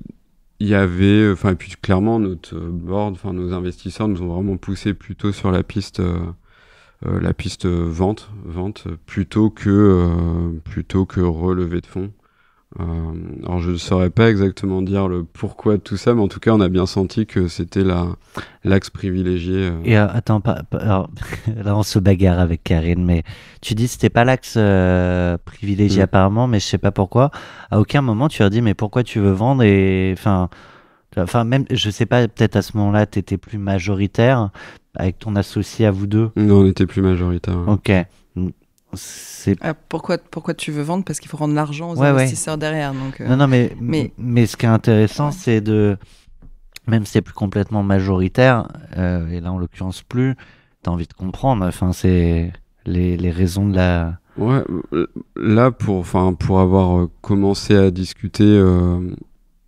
et puis clairement, notre board, nos investisseurs nous ont vraiment poussé plutôt sur la piste vente plutôt que relevé de fonds. Alors je ne saurais pas exactement dire le pourquoi de tout ça, mais en tout cas on a bien senti que c'était l'axe privilégié. Et attends, alors, là on se bagarre avec Karine, mais tu dis que c'était pas l'axe privilégié apparemment, mais je sais pas pourquoi. À aucun moment tu as dit mais pourquoi tu veux vendre, et enfin même je sais pas, peut-être à ce moment-là t'étais plus majoritaire avec ton associé à vous deux. Non, on était plus majoritaire. Ok. Pourquoi tu veux vendre? Parce qu'il faut rendre l'argent aux investisseurs derrière. Donc, Non, mais ce qui est intéressant, c'est même si c'est plus complètement majoritaire, et là en l'occurrence plus, t'as envie de comprendre. Enfin, c'est les raisons de la... Ouais, là pour avoir commencé à discuter,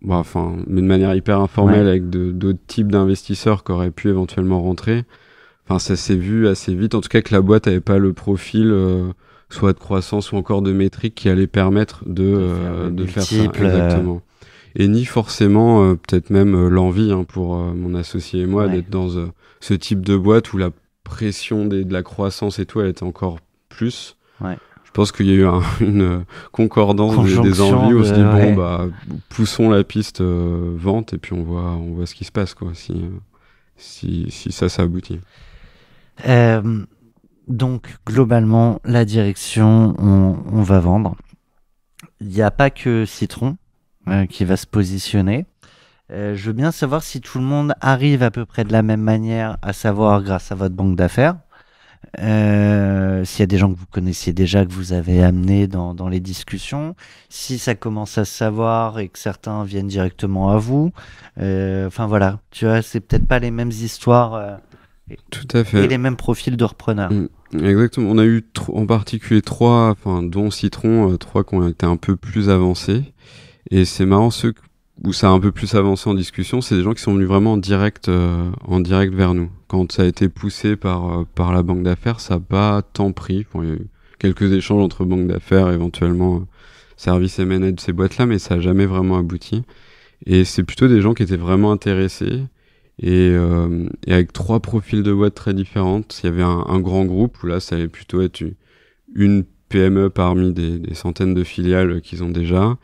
mais de manière hyper informelle avec d'autres types d'investisseurs qui auraient pu éventuellement rentrer. Ça s'est vu assez vite, en tout cas que la boîte n'avait pas le profil soit de croissance ou encore de métrique qui allait permettre de faire ça. Exactement. Et ni forcément, peut-être même l'envie pour mon associé et moi d'être dans ce type de boîte où la pression de la croissance et tout, elle était encore plus. Ouais. Je pense qu'il y a eu une concordance des envies où on se dit poussons la piste vente et puis on voit ce qui se passe, quoi, si ça aboutit. Donc globalement la direction, on va vendre. Il n'y a pas que Citron qui va se positionner. Je veux bien savoir si tout le monde arrive à peu près de la même manière, à savoir grâce à votre banque d'affaires. S'il y a des gens que vous connaissiez déjà, que vous avez amenés dans les discussions, si ça commence à se savoir et que certains viennent directement à vous, voilà, tu vois, c'est peut-être pas les mêmes histoires tout à fait. Et les mêmes profils de repreneurs. Exactement, on a eu en particulier 3, dont Citron, 3 qui ont été un peu plus avancés, et c'est marrant, ceux où ça a un peu plus avancé en discussion, c'est des gens qui sont venus vraiment en direct vers nous. Quand ça a été poussé par la banque d'affaires, ça n'a pas tant pris. Il y a eu quelques échanges entre banques d'affaires, éventuellement service M&A de ces boîtes-là, mais ça n'a jamais vraiment abouti. Et c'est plutôt des gens qui étaient vraiment intéressés Et avec 3 profils de boîtes très différentes. Il y avait un grand groupe où là, ça allait plutôt être une PME parmi des centaines de filiales qu'ils ont déjà,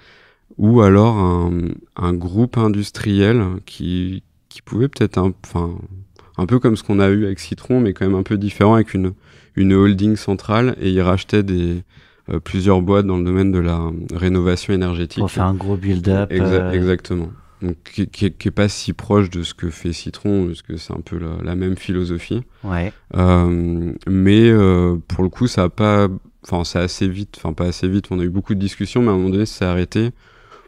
ou alors un groupe industriel qui pouvait peut-être un peu comme ce qu'on a eu avec Citron, mais quand même un peu différent, avec une holding centrale, et ils rachetaient plusieurs boîtes dans le domaine de la rénovation énergétique. Pour faire un gros build-up. Exactement. Donc, qui est pas si proche de ce que fait Citron, parce que c'est un peu la même philosophie. Ouais. Mais pour le coup, ça a pas... Enfin, c'est assez vite, enfin pas assez vite, on a eu beaucoup de discussions, mais à un moment donné, ça s'est arrêté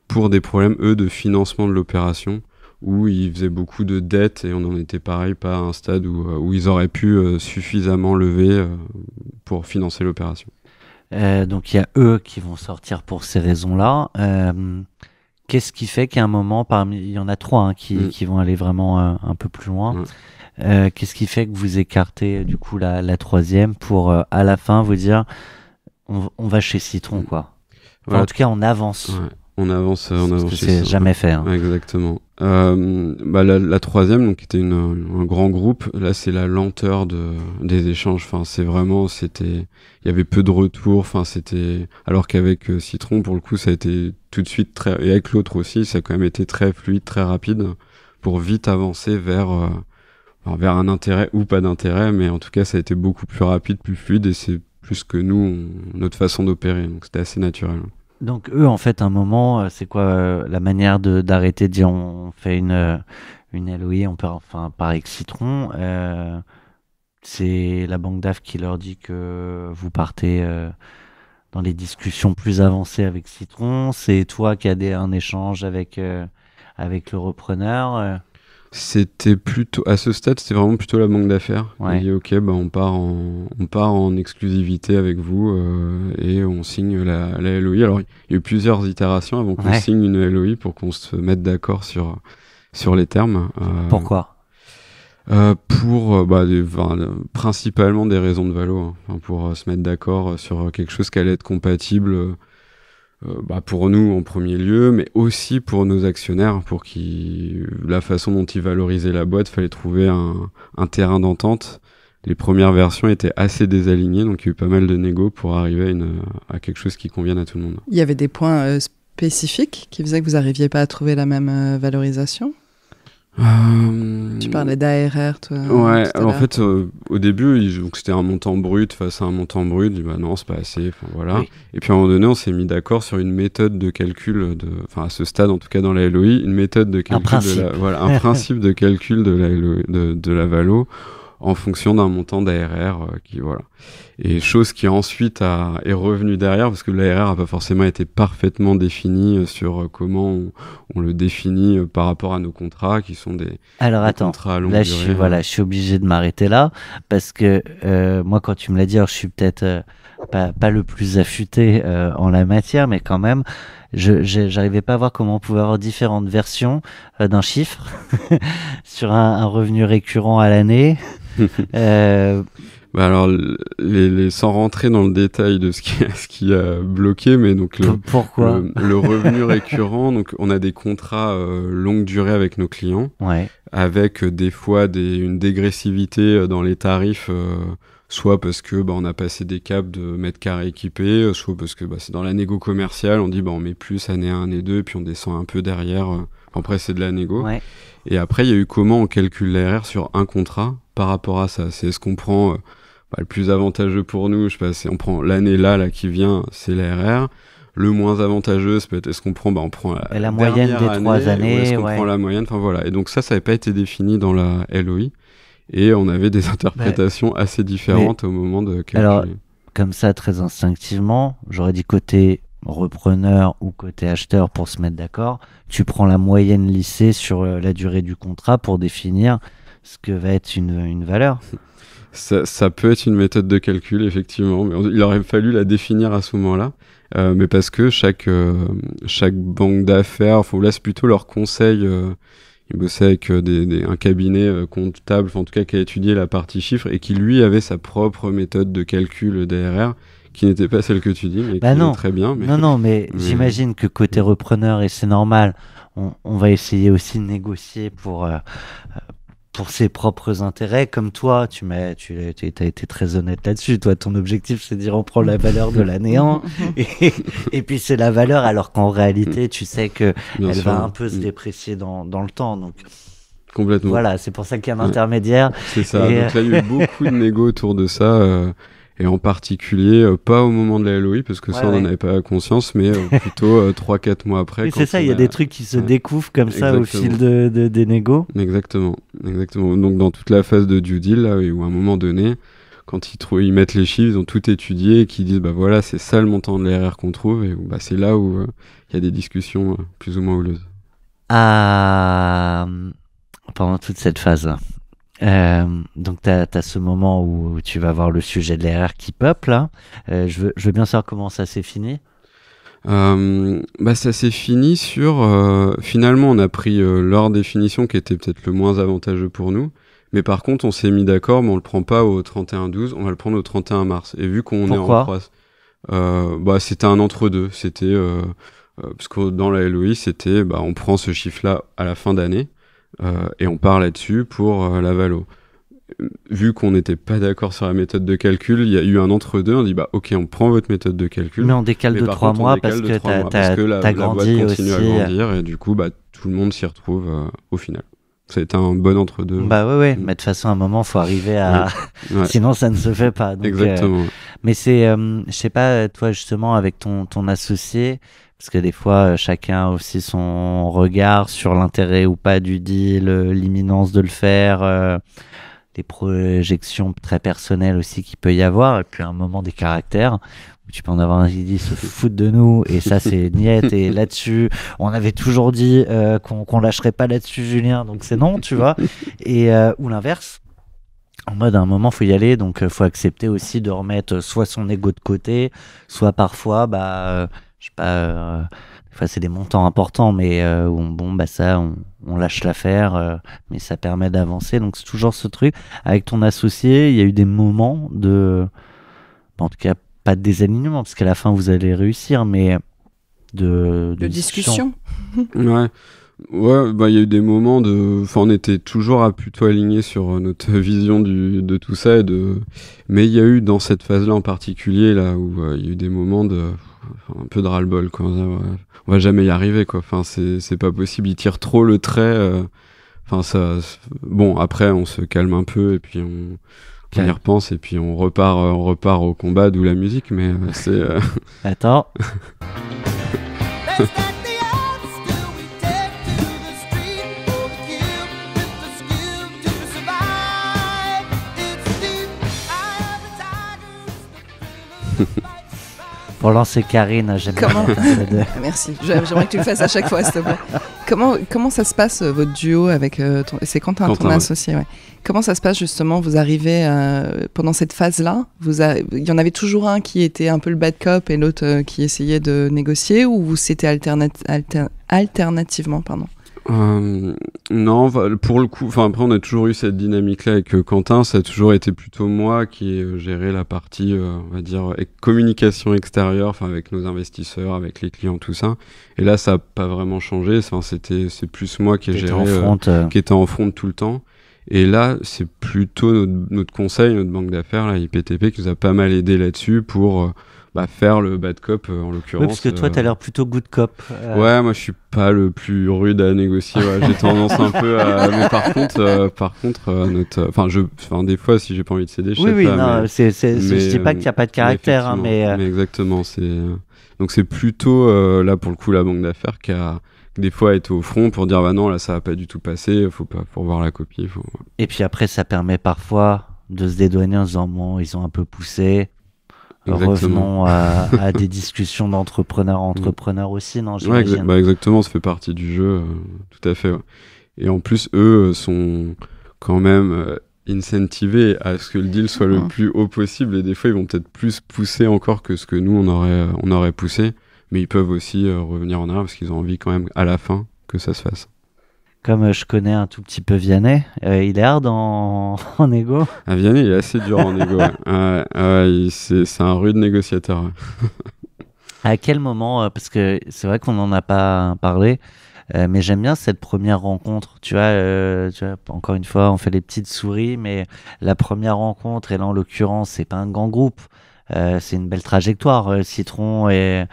pour des problèmes, eux, de financement de l'opération, où ils faisaient beaucoup de dettes, et on en était pareil, pas à un stade où ils auraient pu suffisamment lever pour financer l'opération. Donc il y a eux qui vont sortir pour ces raisons-là. Qu'est-ce qui fait qu'à un moment, il y en a 3 qui vont aller vraiment un peu plus loin. Qu'est-ce qui fait que vous écartez du coup la troisième pour à la fin vous dire on va chez Citron, quoi. Enfin, en tout cas, on avance. Ouais. On avance chez c'est jamais fait. Hein. Ouais, exactement. La troisième, donc, était un grand groupe. Là, c'est la lenteur des échanges. Enfin, il y avait peu de retours. Enfin, alors qu'avec Citron, pour le coup, ça a été tout de suite et avec l'autre aussi, ça a quand même été très fluide, très rapide pour vite avancer vers un intérêt ou pas d'intérêt. Mais en tout cas, ça a été beaucoup plus rapide, plus fluide, et c'est plus que notre façon d'opérer. Donc, c'était assez naturel. Donc eux, en fait, à un moment, c'est quoi la manière d'arrêter de dire on fait une LOI, on part avec Citron. C'est la banque DAF qui leur dit que vous partez dans les discussions plus avancées avec Citron. C'est toi qui as un échange avec le repreneur. C'était plutôt, à ce stade, c'était vraiment plutôt la banque d'affaires. Ouais. On dit ok, on part en exclusivité avec vous et on signe la LOI. Alors il y a eu plusieurs itérations avant qu'on signe une LOI pour qu'on se mette d'accord sur les termes. Pourquoi principalement des raisons de valo, pour se mettre d'accord sur quelque chose qui allait être compatible. Pour nous en premier lieu, mais aussi pour nos actionnaires, la façon dont ils valorisaient la boîte, fallait trouver un terrain d'entente. Les premières versions étaient assez désalignées, donc il y a eu pas mal de négos pour arriver à quelque chose qui convienne à tout le monde. Il y avait des points spécifiques qui faisaient que vous n'arriviez pas à trouver la même valorisation ? Tu parlais d'ARR, toi. Ouais, alors en fait, au début, donc c'était un montant brut face à un montant brut. Je dis, non, c'est pas assez. Voilà. Oui. Et puis à un moment donné, on s'est mis d'accord sur une méthode de calcul, à ce stade, en tout cas dans la LOI, une méthode de calcul, un principe de calcul de la LOI, de la valo, en fonction d'un montant d'ARR Et chose qui ensuite est revenue derrière, parce que l'ARR n'a pas forcément été parfaitement défini sur comment on le définit par rapport à nos contrats, qui sont des contrats à longue durée. Je suis obligé de m'arrêter là, parce que moi, quand tu me l'as dit, alors, je suis peut-être pas le plus affûté en la matière, mais quand même, j'arrivais pas à voir comment on pouvait avoir différentes versions d'un chiffre sur un revenu récurrent à l'année. Alors, sans rentrer dans le détail de ce qui a bloqué, mais donc pourquoi le revenu récurrent, donc on a des contrats longue durée avec nos clients, avec des fois une dégressivité dans les tarifs, soit parce que on a passé des caps de mètres carrés équipés, soit parce que c'est dans la négo commerciale, on dit on met plus année 1, année 2, puis on descend un peu derrière. Après, c'est de la négo. Ouais. Et après, il y a eu comment on calcule l'ARR sur un contrat par rapport à ça. C'est est-ce qu'on prend le plus avantageux pour nous, on prend l'année là qui vient, c'est l'ARR. Le moins avantageux, c'est peut-être est-ce qu'on prend, on prend la moyenne des 3 années. Ou est-ce qu'on prend la moyenne, Et donc ça n'avait pas été défini dans la LOI. Et on avait des interprétations assez différentes au moment de calculer. Alors, comme ça, très instinctivement, j'aurais dit côté repreneur ou côté acheteur pour se mettre d'accord, tu prends la moyenne lissée sur la durée du contrat pour définir ce que va être une valeur. Ça peut être une méthode de calcul, effectivement, mais il aurait fallu la définir à ce moment-là. Mais parce que chaque banque d'affaires, là c'est plutôt leur conseil. Ils bossaient avec un cabinet comptable, en tout cas qui a étudié la partie chiffres et qui lui avait sa propre méthode de calcul d'ARR, qui n'était pas celle que tu dis, mais qui est très bien. Mais j'imagine que côté repreneur, et c'est normal, on va essayer aussi de négocier pour ses propres intérêts, comme toi, tu as été très honnête là-dessus. Toi, ton objectif, c'est de dire on prend la valeur de la néant, et puis c'est la valeur, alors qu'en réalité, tu sais que elle va un peu se déprécier dans le temps. Donc, complètement. Voilà, c'est pour ça qu'il y a un intermédiaire. C'est ça. Donc là, il y a eu beaucoup de négo autour de ça. Et en particulier, pas au moment de la LOI, parce que ça, on n'en avait pas conscience, mais plutôt 3-4 mois après. Oui, c'est ça, il y a des trucs qui se découvrent comme ça au fil des négos. Exactement. Donc, dans toute la phase de due deal, là, où à un moment donné, quand ils mettent les chiffres, ils ont tout étudié, et qu'ils disent, bah voilà, c'est ça le montant de l'RR qu'on trouve, et bah, c'est là où il y a des discussions plus ou moins houleuses. Pendant toute cette phase. Donc t'as ce moment où tu vas voir le sujet de l'RR qui peuple là. Je veux bien savoir comment ça s'est fini. Ça s'est fini sur finalement on a pris leur définition qui était peut-être le moins avantageux pour nous, mais par contre on s'est mis d'accord, mais on le prend pas au 31/12, on va le prendre au 31 mars. Et vu qu'on est en croissance, c'était un entre-deux. C'était parce que dans la LOI c'était on prend ce chiffre là à la fin d'année. Et on part là-dessus pour la valo. Vu qu'on n'était pas d'accord sur la méthode de calcul, il y a eu un entre-deux, on dit ok, on prend votre méthode de calcul. Mais on décale de 3 mois parce que t'as grandi la boîte aussi. continue à grandir et du coup, tout le monde s'y retrouve au final. Ça a été un bon entre-deux. Mais de toute façon, à un moment, il faut arriver à... Ouais. Sinon, ça ne se fait pas. Donc, exactement. Mais c'est, je sais pas, toi justement, avec ton associé... Parce que des fois, chacun a aussi son regard sur l'intérêt ou pas du deal, l'imminence de le faire, les projections très personnelles aussi qu'il peut y avoir, et puis un moment des caractères, où tu peux en avoir un qui dit se foutent de nous, et ça c'est niette, et là-dessus, on avait toujours dit qu'on lâcherait pas là-dessus, Julien, donc c'est non, tu vois, et ou l'inverse. En mode, à un moment, faut y aller, donc faut accepter aussi de remettre soit son ego de côté, soit parfois, je sais pas, c'est des montants importants, mais on lâche l'affaire, mais ça permet d'avancer. Donc c'est toujours ce truc. Avec ton associé, il y a eu des moments en tout cas pas de désalignement, parce qu'à la fin vous allez réussir, mais de discussion. Ouais, il y a eu des moments on était toujours plutôt alignés sur notre vision de tout ça, mais il y a eu dans cette phase-là en particulier, là où il y a eu des moments un peu de ras-le-bol, quoi. On va jamais y arriver, quoi. Enfin, c'est pas possible, ils tirent trop le trait. Après on se calme un peu et puis on y repense et puis on repart au combat, d'où la musique, mais c'est... Attends. Pour lancer Karine, j'aime bien. Merci, j'aimerais que tu le fasses à chaque fois, s'il te plaît. Comment ça se passe, votre duo avec c'est Quentin, ton associé, ouais. Comment ça se passe justement? Vous arrivez pendant cette phase-là, il y en avait toujours un qui était un peu le bad cop et l'autre qui essayait de négocier, ou c'était alternativement, pardon? Non, pour le coup, après on a toujours eu cette dynamique-là avec Quentin, ça a toujours été plutôt moi qui ai géré la partie, on va dire, communication extérieure, avec nos investisseurs, avec les clients, tout ça. Et là, ça n'a pas vraiment changé, c'est plus moi qui ai géré, qui était en front tout le temps. Et là, c'est plutôt notre conseil, notre banque d'affaires, la IPTP, qui nous a pas mal aidé là-dessus pour... faire le bad cop en l'occurrence. Oui, parce que toi t'as l'air plutôt good cop. Ouais, moi je suis pas le plus rude à négocier, j'ai tendance un peu à... Mais par contre, des fois si j'ai pas envie de céder, je sais pas. Non, je dis pas qu'il n'y a pas de caractère, mais exactement, donc c'est plutôt là pour le coup la banque d'affaires qui a des fois été au front pour dire non, là ça va pas du tout passer, faut voir la copie. Et puis après ça permet parfois de se dédouaner en se disant bon, ils ont un peu poussé. Exactement. Revenons à des discussions d'entrepreneurs aussi, non? Exactement, ça fait partie du jeu, tout à fait. Ouais. Et en plus, eux sont quand même incentivés à ce que le deal soit le plus haut possible, et des fois, ils vont peut-être plus pousser encore que ce que nous, on aurait poussé, mais ils peuvent aussi revenir en arrière parce qu'ils ont envie quand même, à la fin, que ça se fasse. Comme je connais un tout petit peu Vianney, il est hard en égo. Vianney, il est assez dur en égo. C'est un rude négociateur. À quel moment, parce que c'est vrai qu'on n'en a pas parlé, Mais j'aime bien cette première rencontre. Tu vois, encore une fois, on fait les petites souris, mais la première rencontre, et là en l'occurrence, c'est pas un grand groupe, c'est une belle trajectoire. Citron, et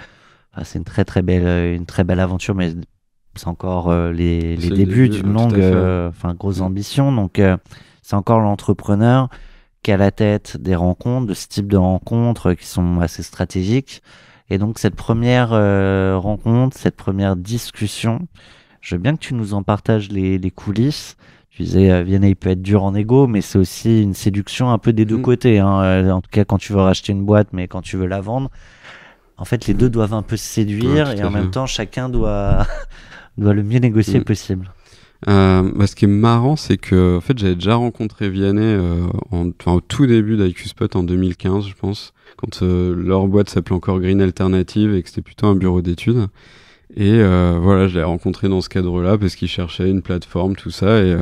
c'est une très belle aventure, mais c'est encore les débuts d'une longue, grosse ambition. Donc, c'est encore l'entrepreneur qui a à la tête des rencontres, de ce type de rencontres qui sont assez stratégiques. Et donc, cette première rencontre, cette première discussion, je veux bien que tu nous en partages les coulisses. Tu disais, Vianney, il peut être dur en égo, mais c'est aussi une séduction un peu des deux côtés. Hein. En tout cas, quand tu veux racheter une boîte, mais quand tu veux la vendre, en fait, les deux doivent un peu se séduire et en même temps, chacun doit le mieux négocier possible. Ce qui est marrant, c'est que en fait, j'avais déjà rencontré Vianney au tout début d'IQSpot en 2015, je pense, quand leur boîte s'appelait encore Green Alternative et que c'était plutôt un bureau d'études. Et je l'ai rencontré dans ce cadre-là parce qu'il cherchait une plateforme, tout ça. Et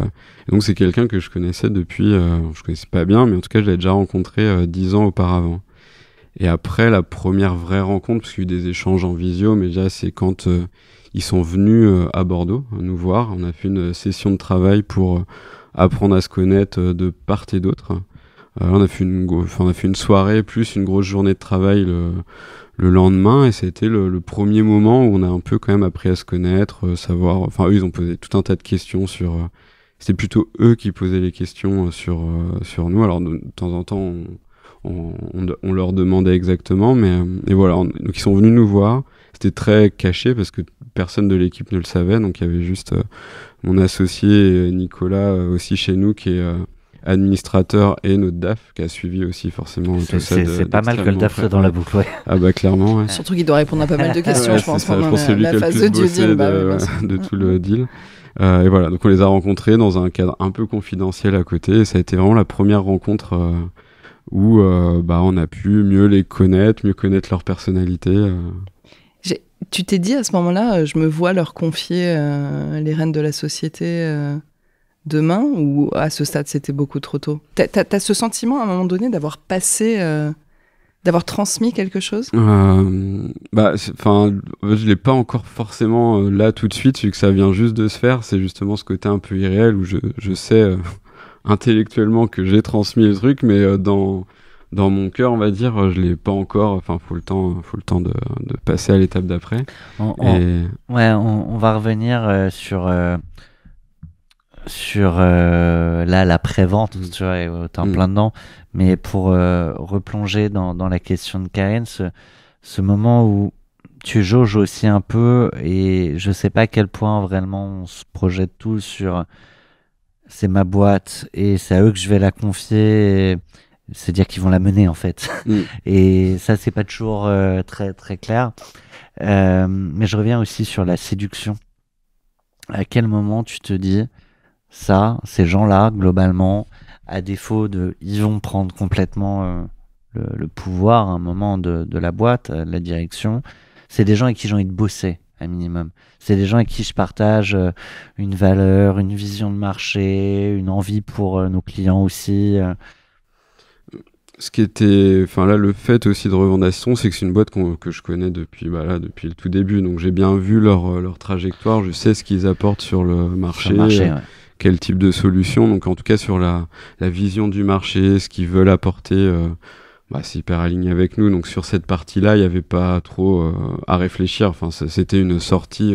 donc, c'est quelqu'un que je connaissais depuis... je connaissais pas bien, mais en tout cas, je l'avais déjà rencontré 10 ans auparavant. Et après, la première vraie rencontre, parce qu'il y a eu des échanges en visio, mais déjà, c'est quand... ils sont venus à Bordeaux nous voir. On a fait une session de travail pour apprendre à se connaître de part et d'autre. On a fait une soirée plus une grosse journée de travail le lendemain, et c'était le premier moment où on a un peu quand même appris à se connaître, savoir. Enfin, eux, ils ont posé tout un tas de questions sur. C'était plutôt eux qui posaient les questions sur nous. Alors de temps en temps, on leur demandait exactement, mais et voilà. Donc ils sont venus nous voir. C'était très caché parce que personne de l'équipe ne le savait, donc il y avait juste mon associé Nicolas aussi chez nous qui est administrateur et notre DAF qui a suivi aussi forcément tout ça. C'est pas mal que le DAF soit dans la boucle, ouais. Ah bah clairement, ouais. Surtout qu'il doit répondre à pas mal de questions, je pense, pendant la phase de due deal. De tout le deal. Et voilà, donc on les a rencontrés dans un cadre un peu confidentiel à côté, et ça a été vraiment la première rencontre où on a pu mieux les connaître, mieux connaître leur personnalité. Tu t'es dit à ce moment-là, je me vois leur confier les rênes de la société demain, ou à ce stade c'était beaucoup trop tôt? T'as ce sentiment à un moment donné d'avoir d'avoir transmis quelque chose? Je l'ai pas encore forcément là tout de suite, vu que ça vient juste de se faire. C'est justement ce côté un peu irréel où je sais intellectuellement que j'ai transmis le truc, mais dans mon cœur, on va dire, je l'ai pas encore. Enfin, faut le temps de passer à l'étape d'après. On va revenir sur la pré-vente, tu vois, t'es en plein dedans. Mais pour replonger dans la question de Karen, ce moment où tu jauges aussi un peu, et je sais pas à quel point vraiment on se projette tous sur c'est ma boîte et c'est à eux que je vais la confier. C'est-à-dire qu'ils vont la mener en fait. Et ça, c'est pas toujours très très clair. Mais je reviens aussi sur la séduction. À quel moment tu te dis ces gens-là, globalement, à défaut ils vont prendre complètement le pouvoir à un moment de la boîte, de la direction. C'est des gens avec qui j'ai envie de bosser, un minimum. C'est des gens avec qui je partage une valeur, une vision de marché, une envie pour nos clients aussi. Ce qui était, le fait aussi de revendre à Citron, c'est que c'est une boîte que je connais depuis le tout début. Donc j'ai bien vu leur trajectoire, je sais ce qu'ils apportent sur le marché, quel type de solution. Donc en tout cas sur la vision du marché, ce qu'ils veulent apporter, c'est hyper aligné avec nous. Donc sur cette partie-là, il n'y avait pas trop à réfléchir. Enfin, c'était une sortie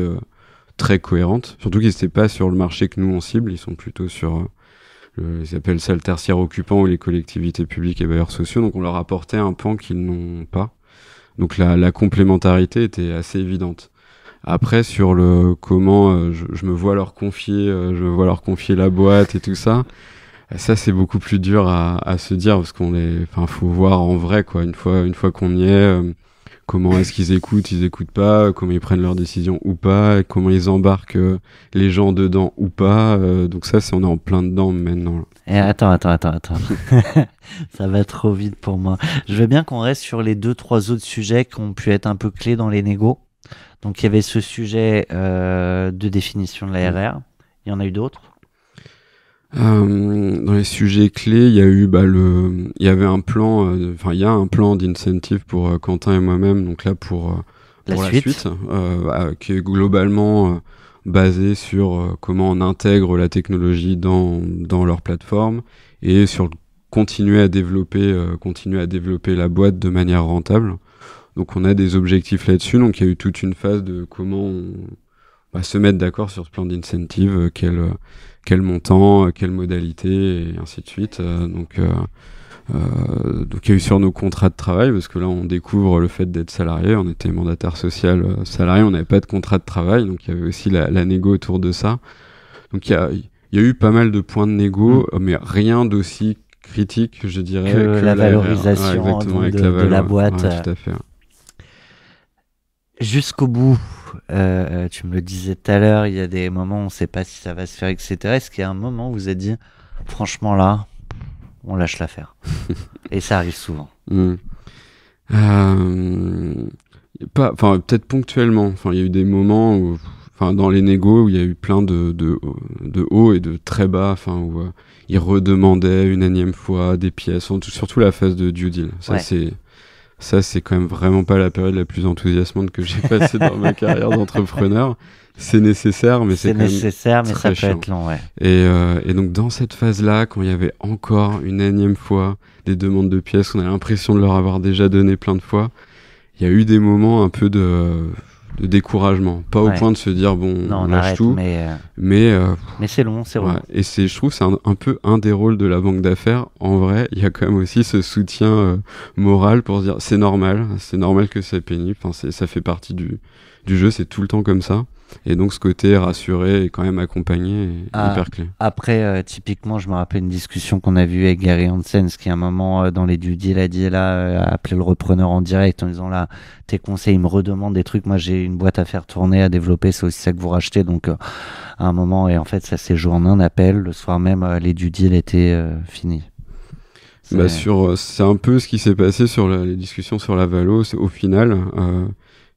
très cohérente. Surtout qu'ils n'étaient pas sur le marché que nous on cible, ils sont plutôt sur... ils appellent ça le tertiaire occupant, ou les collectivités publiques et bailleurs sociaux. Donc on leur apportait un pan qu'ils n'ont pas. Donc la complémentarité était assez évidente. Après, sur le comment je me vois leur confier, la boîte et tout ça, ça c'est beaucoup plus dur à se dire, parce faut voir en vrai, quoi. Une fois qu'on y est, comment est-ce qu'ils écoutent pas, comment ils prennent leurs décisions ou pas, comment ils embarquent les gens dedans ou pas. Donc ça, on est en plein dedans maintenant. Là. Et attends. Ça va trop vite pour moi. Je veux bien qu'on reste sur les 2-3 autres sujets qui ont pu être un peu clés dans les négos. Donc il y avait ce sujet de définition de la RR. Il y en a eu d'autres? Dans les sujets clés, il y a eu il y avait un plan, il y a un plan d'incentive pour Quentin et moi-même, donc là pour la suite qui est globalement basé sur comment on intègre la technologie dans leur plateforme et sur continuer à développer la boîte de manière rentable. Donc on a des objectifs là-dessus. Donc il y a eu toute une phase de comment on va se mettre d'accord sur ce plan d'incentive, quel montant, quelle modalité, et ainsi de suite. Donc il y a eu sur nos contrats de travail, parce que là on découvre le fait d'être salarié. On était mandataire social salarié, on n'avait pas de contrat de travail, donc il y avait aussi la négo autour de ça. Donc il y a eu pas mal de points de négo, mais rien d'aussi critique, je dirais, que la valorisation de la boîte. Ouais, tout à fait. Jusqu'au bout, tu me le disais tout à l'heure, il y a des moments où on ne sait pas si ça va se faire, etc. Est-ce qu'il y a un moment où vous vous êtes dit, franchement là, on lâche l'affaire? Et ça arrive souvent. Peut-être ponctuellement. Il y a eu des moments où, dans les négos, où il y a eu plein de hauts et de très bas, où ils redemandaient une énième fois des pièces, surtout la phase de due deal. Ça, c'est quand même vraiment pas la période la plus enthousiasmante que j'ai passée dans ma carrière d'entrepreneur. C'est nécessaire, mais c'est quand même mais ça peut être long, ouais. Et donc, dans cette phase-là, quand il y avait encore une énième fois des demandes de pièces, on a l'impression de leur avoir déjà donné plein de fois, il y a eu des moments un peu de découragement. Pas au point de se dire, on lâche tout. Mais c'est long, c'est long. Et je trouve que c'est un peu un des rôles de la banque d'affaires. En vrai, il y a quand même aussi ce soutien moral pour se dire, c'est normal que c'est pénible. Ça fait partie du jeu, c'est tout le temps comme ça. Et donc ce côté rassuré et quand même accompagné est hyper clé. Après, typiquement, je me rappelle une discussion qu'on a vue avec Gary Hansen, qui à un moment dans les due deals a dit a appelé le repreneur en direct en disant là, tes conseils, il me redemande des trucs, moi j'ai une boîte à faire tourner, à développer, c'est aussi ça que vous rachetez. Donc à un moment, et en fait ça s'est joué en un appel, le soir même les due deals étaient finis. C'est un peu ce qui s'est passé sur les discussions sur la valo. Au final,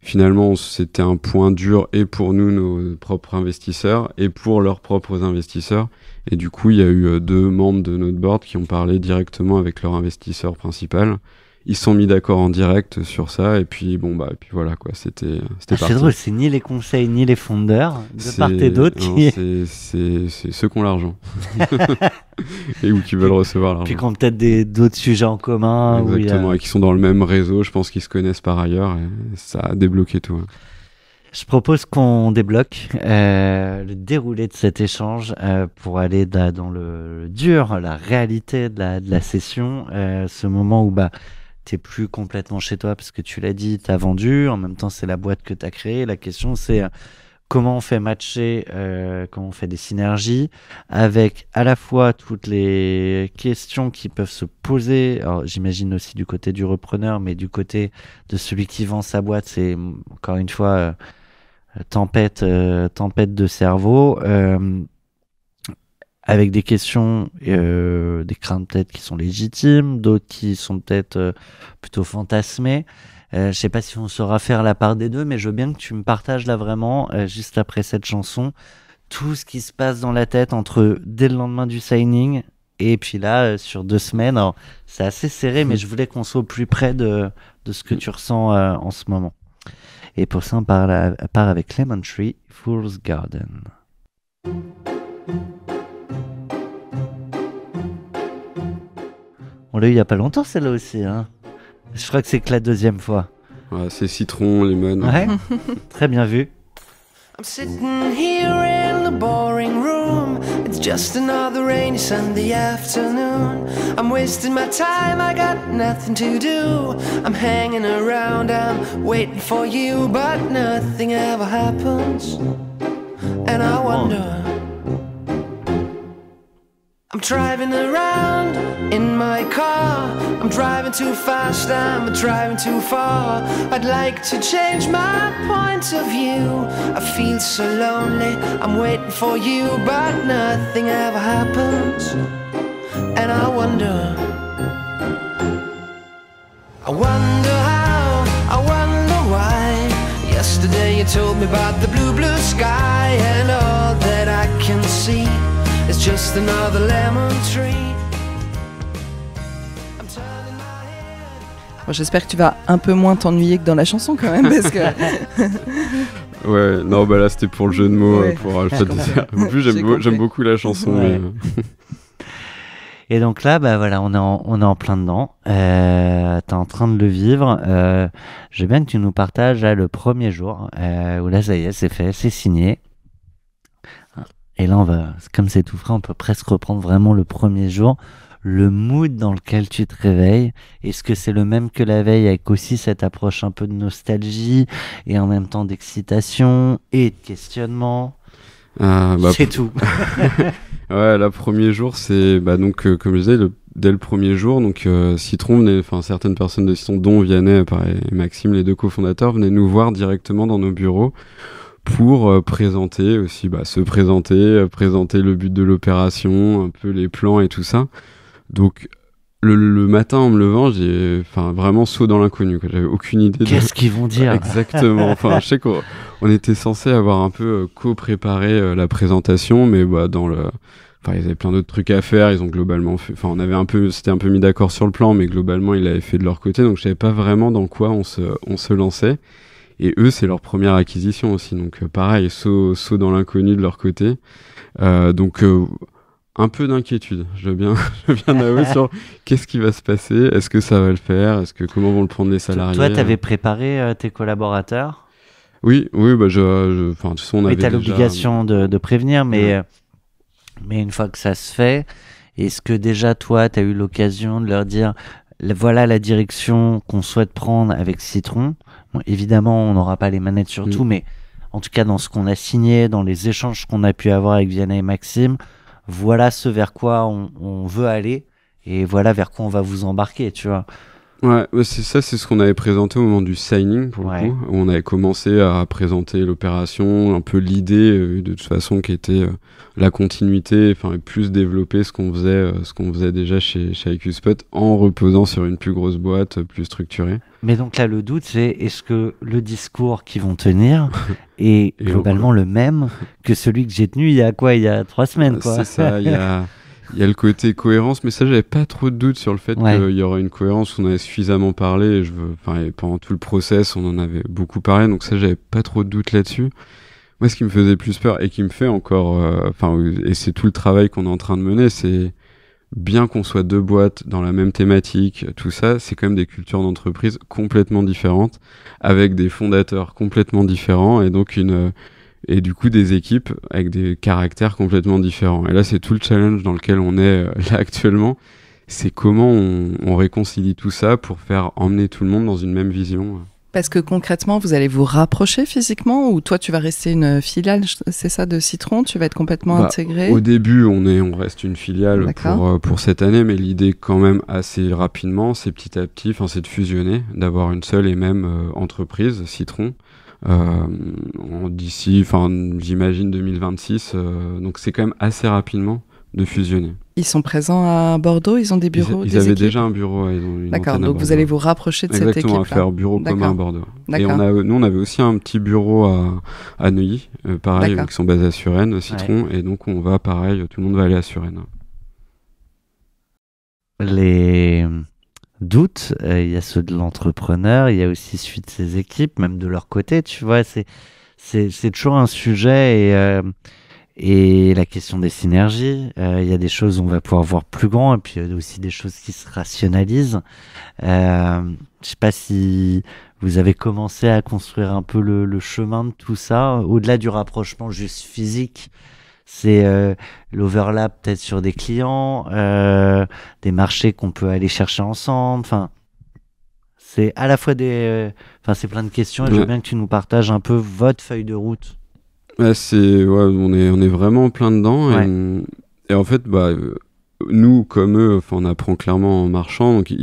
finalement, c'était un point dur et pour nous, nos propres investisseurs, et pour leurs propres investisseurs. Et du coup, il y a eu 2 membres de notre board qui ont parlé directement avec leur investisseur principal. Ils se sont mis d'accord en direct sur ça, et puis puis voilà quoi, c'était parti. C'est drôle, c'est ni les conseils ni les fondeurs de part et d'autre c'est ceux qui ont l'argent et ou qui veulent recevoir l'argent. Puis qui ont peut-être d'autres sujets en commun. Exactement, et qui sont dans le même réseau, je pense qu'ils se connaissent par ailleurs, et ça a débloqué tout. Je propose qu'on débloque le déroulé de cet échange pour aller dans le dur, la réalité de la session, ce moment où t'es plus complètement chez toi parce que tu l'as dit, t'as vendu, en même temps c'est la boîte que t'as créée. La question c'est comment on fait matcher, comment on fait des synergies avec à la fois toutes les questions qui peuvent se poser. Alors j'imagine aussi du côté du repreneur, mais du côté de celui qui vend sa boîte, c'est encore une fois tempête de cerveau. Avec des questions, des craintes peut-être qui sont légitimes, d'autres qui sont peut-être plutôt fantasmées. Je sais pas si on saura faire la part des deux, mais je veux bien que tu me partages là vraiment, juste après cette chanson, tout ce qui se passe dans la tête dès le lendemain du signing et puis là, sur 2 semaines. Alors, c'est assez serré, mais je voulais qu'on soit au plus près de ce que tu ressens en ce moment. Et pour ça, on part avec Lemon Tree, Fool's Garden. On l'a eu il n'y a pas longtemps, celle-là aussi. Hein. Je crois que c'est que la 2e fois. Ouais, c'est citron, lemon. Ouais, très bien vu. I'm sitting here in the boring room. It's just another rainy Sunday afternoon. I'm wasting my time, I got nothing to do. I'm hanging around, I'm waiting for you, but nothing ever happens. And I wonder. I'm driving around in my car. I'm driving too fast, I'm driving too far. I'd like to change my point of view. I feel so lonely, I'm waiting for you, but nothing ever happens. And I wonder how, I wonder why. Yesterday you told me about the blue, blue sky, and all that I can see it's just another lemon tree. I'm turning my head Bon, j'espère que tu vas un peu moins t'ennuyer que dans la chanson quand même, parce que... Ouais, non, bah là c'était pour le jeu de mots, Ouais. pour Alpha Désert. En plus, j'aime beaucoup la chanson. Ouais. Mais... Et donc là, bah voilà, on est en plein dedans. T'es en train de le vivre. Je veux bien que tu nous partages là, le premier jour où là, ça y est, c'est fait, c'est signé. Et là, comme c'est tout frais, on peut presque reprendre vraiment le premier jour. Le mood dans lequel tu te réveilles, est-ce que c'est le même que la veille avec aussi cette approche un peu de nostalgie et en même temps d'excitation et de questionnement? C'est tout. Ouais, le premier jour, c'est donc comme je disais, dès le premier jour, donc Citron certaines personnes de Citron, dont Vianney et Maxime, les deux cofondateurs, venaient nous voir directement dans nos bureaux pour présenter aussi, présenter le but de l'opération, un peu les plans et tout ça. Donc le matin en me levant, j'ai vraiment saut dans l'inconnu, quoi. J'avais aucune idée. Qu'est-ce qu'ils vont dire? Exactement. Je sais qu'on était censé avoir un peu co-préparé la présentation, mais ils avaient plein d'autres trucs à faire. Ils ont globalement fait, c'était un peu mis d'accord sur le plan, mais globalement ils l'avaient fait de leur côté. Donc je savais pas vraiment dans quoi on se lançait. Et eux, c'est leur première acquisition aussi. Donc pareil, saut dans l'inconnu de leur côté. Un peu d'inquiétude, je veux bien avouer sur qu'est-ce qui va se passer, est-ce que ça va le faire, comment vont le prendre les salariés. Toi, t'avais préparé tes collaborateurs? Oui, de toute façon, on avait t'as déjà... l'obligation de prévenir, mais une fois que ça se fait, est-ce que déjà toi, t'as eu l'occasion de leur dire, voilà la direction qu'on souhaite prendre avec Citron? Bon, évidemment, on n'aura pas les manettes sur tout, mais en tout cas, dans ce qu'on a signé, dans les échanges qu'on a pu avoir avec Vianney et Maxime, voilà ce vers quoi on veut aller et voilà vers quoi on va vous embarquer, tu vois. Ouais, c'est ce qu'on avait présenté au moment du signing, pour le coup, où on avait commencé à présenter l'opération, un peu l'idée de toute façon qui était la continuité, plus développer ce qu'on faisait déjà chez IQspot en reposant sur une plus grosse boîte, plus structurée. Mais donc là, le doute, c'est est-ce que le discours qu'ils vont tenir est globalement le même que celui que j'ai tenu il y a 3 semaines, quoi. C'est ça, il y a le côté cohérence, mais ça, j'avais pas trop de doute sur le fait qu'il y aurait une cohérence. On avait suffisamment parlé, et pendant tout le process, on en avait beaucoup parlé, donc ça, j'avais pas trop de doute là-dessus. Moi, ce qui me faisait plus peur, et qui me fait encore, et c'est tout le travail qu'on est en train de mener, c'est bien qu'on soit deux boîtes dans la même thématique, tout ça, c'est quand même des cultures d'entreprise complètement différentes, avec des fondateurs complètement différents, et donc et du coup des équipes avec des caractères complètement différents. Et là, c'est tout le challenge dans lequel on est là actuellement, c'est comment on réconcilie tout ça pour faire emmener tout le monde dans une même vision. Parce que concrètement, vous allez vous rapprocher physiquement, ou toi tu vas rester une filiale, c'est ça, de Citron? Tu vas être complètement intégré? Au début, on reste une filiale pour cette année, mais l'idée quand même assez rapidement, c'est petit à petit, c'est de fusionner, d'avoir une seule et même entreprise, Citron, d'ici, j'imagine 2026, donc c'est quand même assez rapidement de fusionner. Ils sont présents à Bordeaux, ils ont des bureaux? Ils avaient déjà un bureau, ils ont une D'accord, antenne à donc vous Bordeaux. allez vous rapprocher de cette équipe-là. Exactement, à faire bureau commun à Bordeaux. Et D'accord. nous, on avait aussi un petit bureau à Neuilly, pareil, qui sont basés à Suresnes, Citron, et donc on va, pareil, tout le monde va aller à Suresnes. Les doutes, il y a ceux de l'entrepreneur, il y a aussi celui de ses équipes, même de leur côté, tu vois, c'est toujours un sujet, et la question des synergies, il y a des choses où on va pouvoir voir plus grand, et puis il y a aussi des choses qui se rationalisent. Je sais pas si vous avez commencé à construire un peu le chemin de tout ça, au-delà du rapprochement juste physique. C'est l'overlap peut-être sur des clients, des marchés qu'on peut aller chercher ensemble. C'est à la fois c'est plein de questions, et je veux bien que tu nous partages un peu votre feuille de route. On est vraiment plein dedans, et en fait, nous comme eux, on apprend clairement en marchant, donc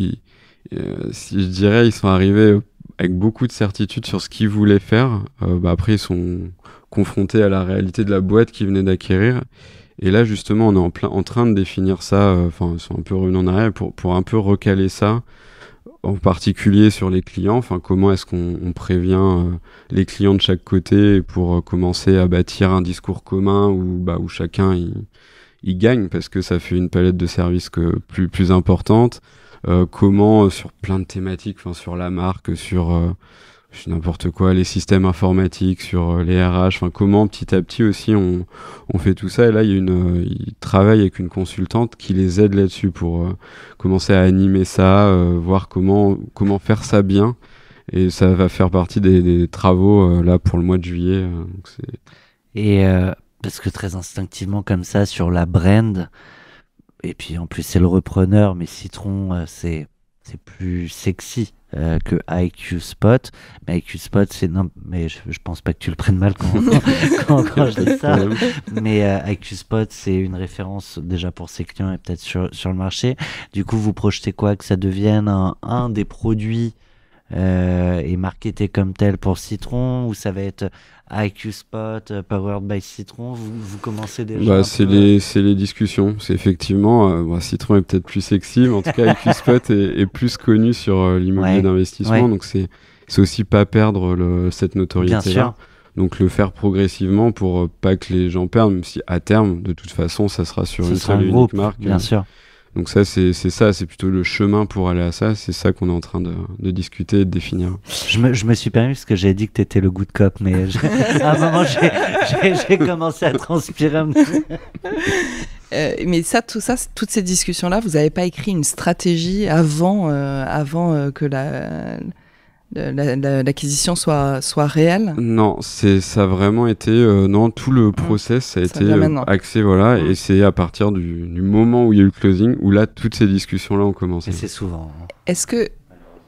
si je dirais, ils sont arrivés avec beaucoup de certitude sur ce qu'ils voulaient faire. Après, ils sont confrontés à la réalité de la boîte qu'ils venaient d'acquérir, et là justement, on est en train de définir ça. Ils sont un peu revenus en arrière pour un peu recaler ça, en particulier sur les clients. Comment est-ce qu'on prévient les clients de chaque côté pour commencer à bâtir un discours commun où chacun il gagne parce que ça fait une palette de services plus importante. Comment sur plein de thématiques, sur la marque, sur n'importe quoi, les systèmes informatiques, sur les RH, comment petit à petit aussi on fait tout ça. Et là il travaille avec une consultante qui les aide là-dessus pour commencer à animer ça, voir comment faire ça bien. Et ça va faire partie des travaux là pour le mois de juillet. Et parce que très instinctivement comme ça sur la brand, et puis en plus c'est le repreneur, mais Citron c'est plus sexy que IQ Spot. Mais IQ Spot mais je pense pas que tu le prennes mal quand je dis ça. Mais IQ Spot c'est une référence déjà pour ses clients et peut-être sur le marché. Du coup vous projetez quoi, que ça devienne un des produits et marketé comme tel pour Citron, ou ça va être IQ Spot powered by Citron? Vous commencez déjà c'est les discussions. C'est effectivement Citron est peut-être plus sexy, mais en tout cas IQ Spot est plus connu sur l'immobilier d'investissement. Donc c'est aussi pas perdre cette notoriété là. Donc le faire progressivement pour pas que les gens perdent, même si à terme de toute façon ça sera sur une seule et unique marque. Bien sûr. Donc ça, c'est plutôt le chemin pour aller à ça. C'est ça qu'on est en train de discuter et de définir. Je me suis permis parce que j'ai dit que t'étais le good cop, mais à un moment, j'ai commencé à transpirer. Mais toutes ces discussions-là, vous n'avez pas écrit une stratégie avant que l'acquisition soit réelle? Non, ça a vraiment été tout le process ça a été axé et c'est à partir du moment où il y a eu le closing où là toutes ces discussions là ont commencé. Et c'est souvent. Est-ce que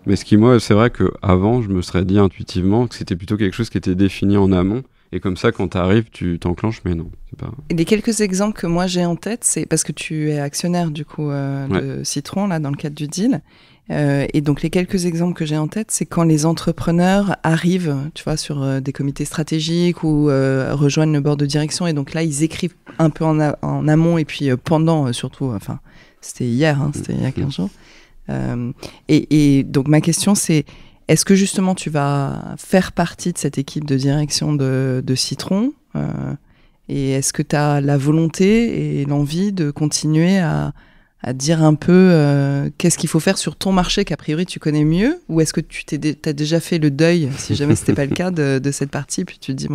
Mais c'est vrai que avant je me serais dit intuitivement que c'était plutôt quelque chose qui était défini en amont. Et comme ça, quand t'arrives, tu t'enclenches, mais non, c'est pas... Et les quelques exemples que moi j'ai en tête, c'est parce que tu es actionnaire du coup de Citron là dans le cadre du deal. Et donc les quelques exemples que j'ai en tête, c'est quand les entrepreneurs arrivent, tu vois, sur des comités stratégiques ou rejoignent le board de direction, et donc là ils écrivent un peu en amont et puis pendant surtout, c'était hier, c'était il y a 15 jours. Et donc ma question c'est, est-ce que justement tu vas faire partie de cette équipe de direction de Citron et est-ce que tu as la volonté et l'envie de continuer à dire un peu qu'est-ce qu'il faut faire sur ton marché qu'a priori tu connais mieux, ou est-ce que tu t'as déjà fait le deuil, si jamais c'était pas le cas, de cette partie, puis tu te dis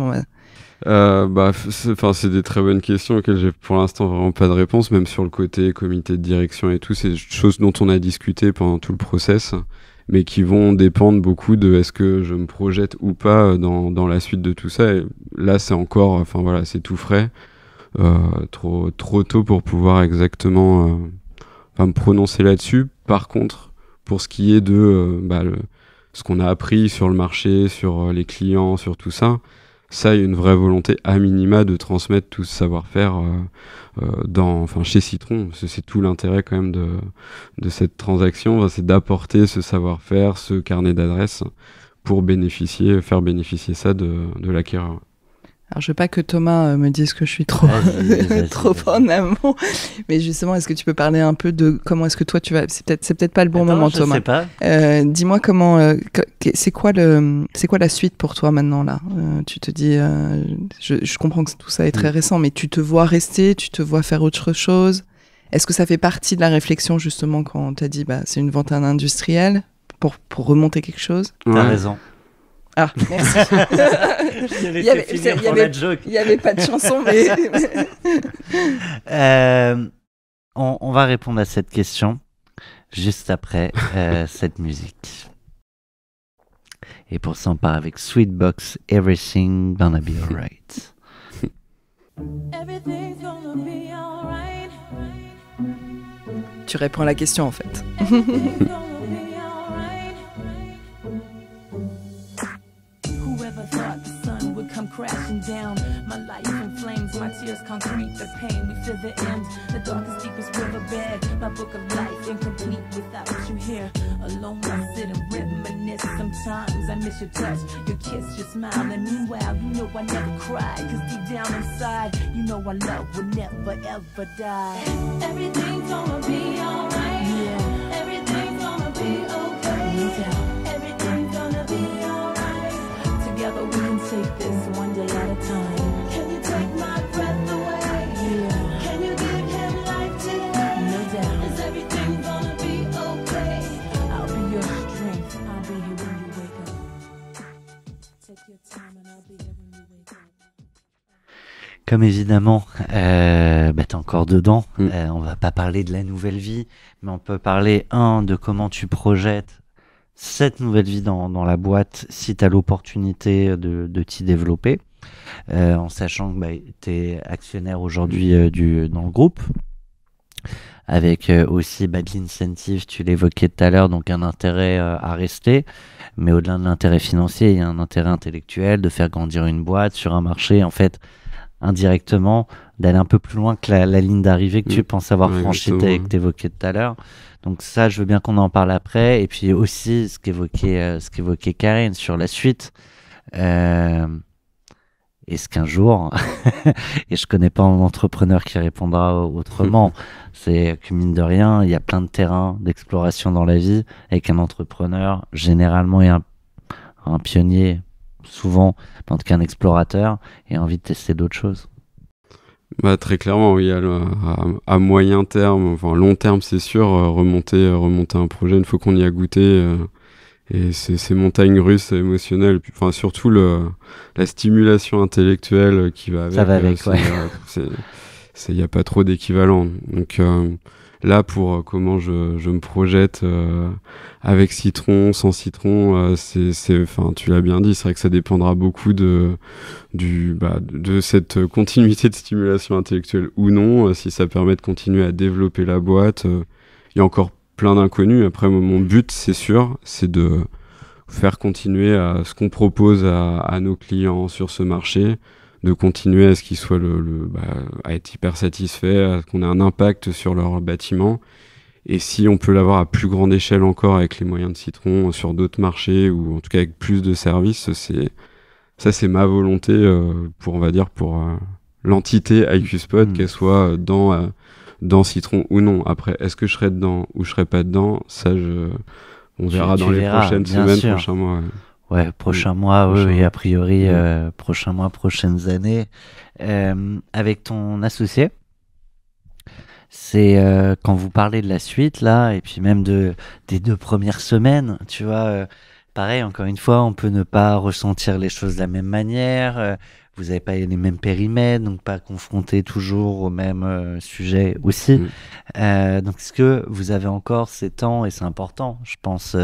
c'est des très bonnes questions auxquelles j'ai pour l'instant vraiment pas de réponse, même sur le côté comité de direction et tout, c'est des choses dont on a discuté pendant tout le process, mais qui vont dépendre beaucoup de est-ce que je me projette ou pas dans la suite de tout ça. Et là c'est encore, c'est tout frais, trop tôt pour pouvoir exactement me prononcer là-dessus. Par contre, pour ce qui est de ce qu'on a appris sur le marché, sur les clients, sur tout ça, il y a une vraie volonté à minima de transmettre tout ce savoir-faire chez Citron. C'est tout l'intérêt quand même de cette transaction, c'est d'apporter ce savoir-faire, ce carnet d'adresses pour faire bénéficier ça de l'acquéreur. Alors, je veux pas que Thomas me dise que je suis trop en amont, mais justement, est-ce que tu peux parler un peu de comment est-ce que toi tu vas... C'est peut-être pas le bon moment, Thomas. Je sais pas. Dis-moi comment... c'est quoi la suite pour toi maintenant là? Tu te dis... je comprends que tout ça est très récent, mais tu te vois rester, tu te vois faire autre chose? Est-ce que ça fait partie de la réflexion justement quand on t'a dit c'est une vente à un industriel pour remonter quelque chose? T'as raison. Ah, merci. Il y avait pas de chanson, mais... on va répondre à cette question juste après cette musique. Et pour ça, on part avec Sweetbox, Everything Gonna Be Alright. Everything's gonna be alright. Tu réponds à la question en fait. Crashing down, my life in flames, my tears concrete the pain, we feel the end, the darkest, deepest riverbed, my book of life incomplete without you here, alone I sit and reminisce, sometimes I miss your touch, your kiss, your smile, and meanwhile, you know I never cry, cause deep down inside, you know our love will never ever die. Everything's gonna be alright, yeah, everything's gonna be okay, no doubt, everything's gonna be alright, together we can take this one day at a time. Can you take my breath away? Yeah. Can you give Comme évidemment, t'es encore dedans. On va pas parler de la nouvelle vie, mais on peut parler, de comment tu projettes cette nouvelle vie dans la boîte si tu as l'opportunité de t'y développer, en sachant que tu es actionnaire aujourd'hui dans le groupe, avec aussi de l'incentive, tu l'évoquais tout à l'heure, donc un intérêt à rester, mais au-delà de l'intérêt financier, il y a un intérêt intellectuel de faire grandir une boîte sur un marché, en fait, indirectement, d'aller un peu plus loin que la ligne d'arrivée que tu penses avoir franchie et que tu évoquais tout à l'heure. Donc ça, je veux bien qu'on en parle après. Et puis aussi, ce qu'évoquait Karine sur la suite. Est-ce qu'un jour, et je connais pas un entrepreneur qui répondra autrement, c'est que mine de rien, il y a plein de terrains d'exploration dans la vie et qu'un entrepreneur, généralement, est un pionnier, souvent, en tout cas un explorateur, et a envie de tester d'autres choses. Très clairement, oui. À moyen terme, enfin long terme, c'est sûr, remonter un projet une fois qu'on y a goûté. Et ces montagnes russes émotionnelles, puis, enfin, surtout la stimulation intellectuelle qui va avec. Ça va avec, ouais. Il n'y a pas trop d'équivalent. Donc là, pour comment je me projette avec citron, sans citron, enfin, tu l'as bien dit, c'est vrai que ça dépendra beaucoup de cette continuité de stimulation intellectuelle ou non, si ça permet de continuer à développer la boîte. Il y a encore plein d'inconnus. Après, mon but, c'est sûr, c'est de faire continuer à ce qu'on propose à nos clients sur ce marché, de continuer à ce qu'ils soient à être hyper satisfaits, à ce qu'on ait un impact sur leur bâtiment. Et si on peut l'avoir à plus grande échelle encore avec les moyens de citron sur d'autres marchés, ou en tout cas avec plus de services, c'est ma volonté pour l'entité IQSpot, qu'elle soit dans Citron ou non. Après, est-ce que je serai dedans ou je serai pas dedans, ça on verra dans les prochaines semaines, prochains mois. Ouais, prochains mois, oui, et a priori, prochains mois, prochaines années. Avec ton associé, c'est quand vous parlez de la suite, là, et puis même des 2 premières semaines, tu vois, pareil, encore une fois, on peut ne pas ressentir les choses de la même manière. Vous n'avez pas les mêmes périmètres, donc pas confronté toujours au même sujet aussi. Donc, est-ce que vous avez encore ces temps, et c'est important, je pense,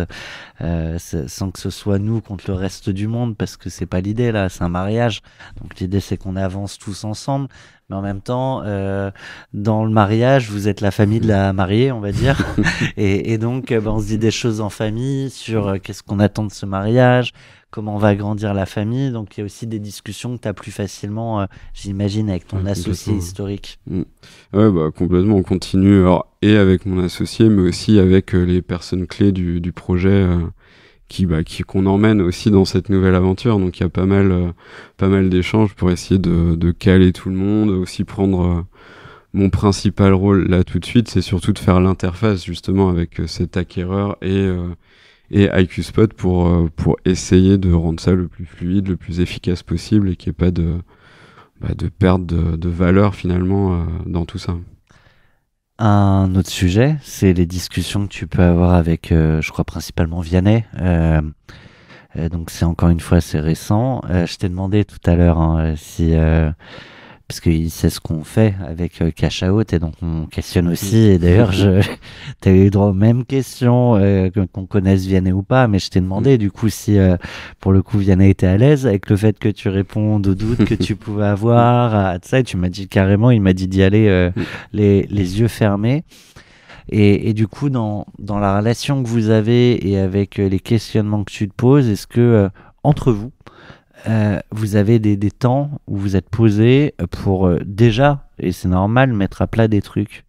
sans que ce soit nous contre le reste du monde, parce que c'est pas l'idée, là, c'est un mariage. Donc, l'idée, c'est qu'on avance tous ensemble. Mais en même temps, dans le mariage, vous êtes la famille de la mariée, on va dire. et donc, on se dit des choses en famille sur qu'est-ce qu'on attend de ce mariage, comment on va agrandir la famille. Donc, il y a aussi des discussions que tu as plus facilement, j'imagine, avec ton associé historique. Ouais, complètement. On continue, alors, et avec mon associé, mais aussi avec les personnes clés du projet qu'on emmène aussi dans cette nouvelle aventure. Donc, il y a pas mal d'échanges pour essayer de caler tout le monde, aussi prendre mon principal rôle là tout de suite, c'est surtout de faire l'interface justement avec cet acquéreur et IQSpot pour essayer de rendre ça le plus fluide, le plus efficace possible et qu'il n'y ait pas de perte de valeur finalement dans tout ça. Un autre sujet, c'est les discussions que tu peux avoir avec, je crois principalement Vianney. Donc c'est encore une fois assez récent. Je t'ai demandé tout à l'heure si... parce qu'il sait ce qu'on fait avec Cash Out, et donc on questionne aussi. Et d'ailleurs, tu as eu droit aux mêmes questions, qu'on connaisse Vianney ou pas, mais je t'ai demandé du coup si, pour le coup, Vianney était à l'aise avec le fait que tu répondes aux doutes que tu pouvais avoir, à ça, et tu m'as dit carrément, il m'a dit d'y aller les yeux fermés. Et du coup, dans la relation que vous avez et avec les questionnements que tu te poses, est-ce que, entre vous, vous avez des temps où vous êtes posés pour déjà, et c'est normal, mettre à plat des trucs?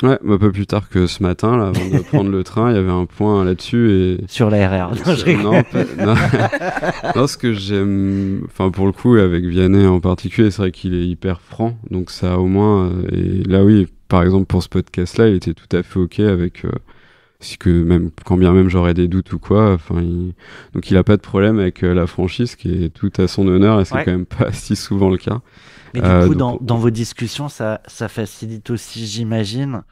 Ouais, pas plus tard que ce matin, là, avant de prendre le train, il y avait un point là-dessus. Et... Sur la RR. Non, ce que j'aime, enfin pour le coup, avec Vianney en particulier, c'est vrai qu'il est hyper franc, donc ça au moins, et là oui, par exemple pour ce podcast-là, il était tout à fait ok avec... même quand bien même j'aurais des doutes ou quoi, enfin donc il a pas de problème avec la franchise, qui est tout à son honneur, et c'est quand même pas si souvent le cas. Mais du coup, dans vos discussions, ça facilite aussi, j'imagine.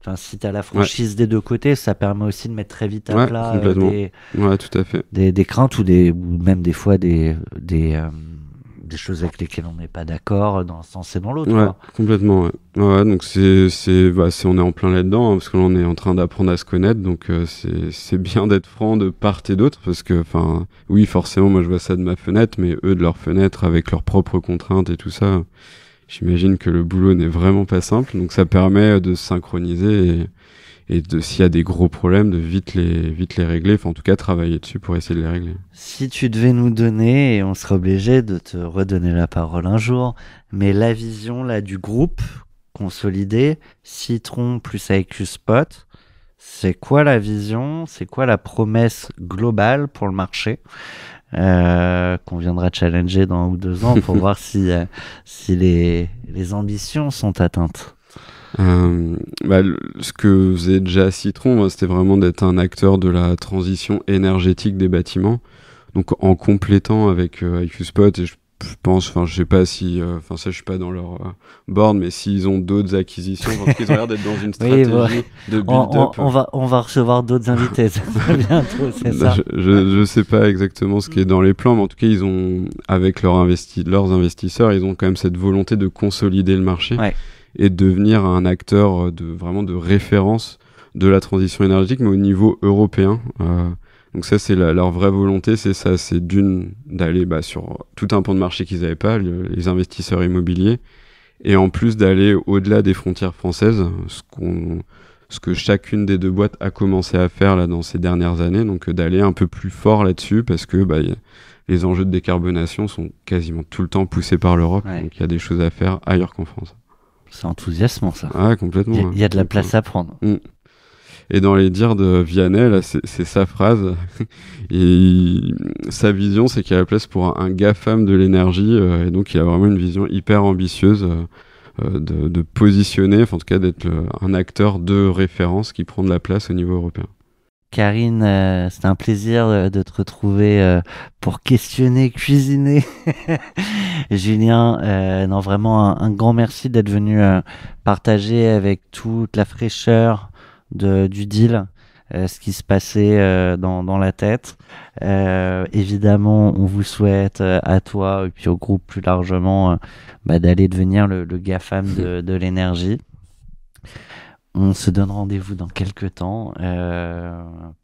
Enfin, si tu as la franchise des deux côtés, ça permet aussi de mettre très vite à plat tout à fait. des craintes ou même des fois des des choses avec lesquelles on n'est pas d'accord dans un sens et dans l'autre. Ouais, complètement. Ouais, donc on est en plein là-dedans, hein, parce que là, on est en train d'apprendre à se connaître, donc c'est bien d'être franc de part et d'autre, parce que, oui, forcément, moi je vois ça de ma fenêtre, mais eux de leur fenêtre, avec leurs propres contraintes et tout ça, j'imagine que le boulot n'est vraiment pas simple, donc ça permet de se synchroniser et s'il y a des gros problèmes, de vite les régler, en tout cas travailler dessus pour essayer de les régler. Si tu devais nous donner, et on sera obligé de te redonner la parole un jour, mais la vision là du groupe consolidé, Citron plus IQ Spot, c'est quoi la vision, c'est quoi la promesse globale pour le marché qu'on viendra challenger dans 1 ou 2 ans pour voir si les ambitions sont atteintes? Ce que faisait déjà Citron, c'était vraiment d'être un acteur de la transition énergétique des bâtiments, donc en complétant avec IQ Spot, et je pense, je sais pas si, ça je suis pas dans leur board, mais s'ils ont d'autres acquisitions, ils ont l'air d'être dans une stratégie de build-up. On va recevoir d'autres invités bientôt, c'est ça. Je sais pas exactement ce qui est dans les plans, mais en tout cas ils ont, avec leurs investisseurs, ils ont quand même cette volonté de consolider le marché. Ouais. Et de devenir un acteur vraiment de référence de la transition énergétique, mais au niveau européen. Donc ça, c'est leur vraie volonté, c'est ça, c'est d'aller sur tout un pan de marché qu'ils n'avaient pas, les investisseurs immobiliers, et en plus d'aller au-delà des frontières françaises, ce que chacune des 2 boîtes a commencé à faire là dans ces dernières années, donc d'aller un peu plus fort là-dessus, parce que les enjeux de décarbonation sont quasiment tout le temps poussés par l'Europe, donc il y a des choses à faire ailleurs qu'en France. C'est enthousiasmant, ça. Ah, complètement. Il y a de la place à prendre. Et dans les dires de Vianney, là, c'est sa phrase. Et sa vision, c'est qu'il y a la place pour un GAFAM de l'énergie. Et donc, il a vraiment une vision hyper ambitieuse de positionner, en tout cas d'être un acteur de référence qui prend de la place au niveau européen. Karine, c'était un plaisir de te retrouver pour questionner, cuisiner. Julien, vraiment un grand merci d'être venu partager avec toute la fraîcheur du deal, ce qui se passait dans la tête. Évidemment, on vous souhaite à toi et puis au groupe plus largement d'aller devenir le GAFAM de l'énergie. On se donne rendez-vous dans quelques temps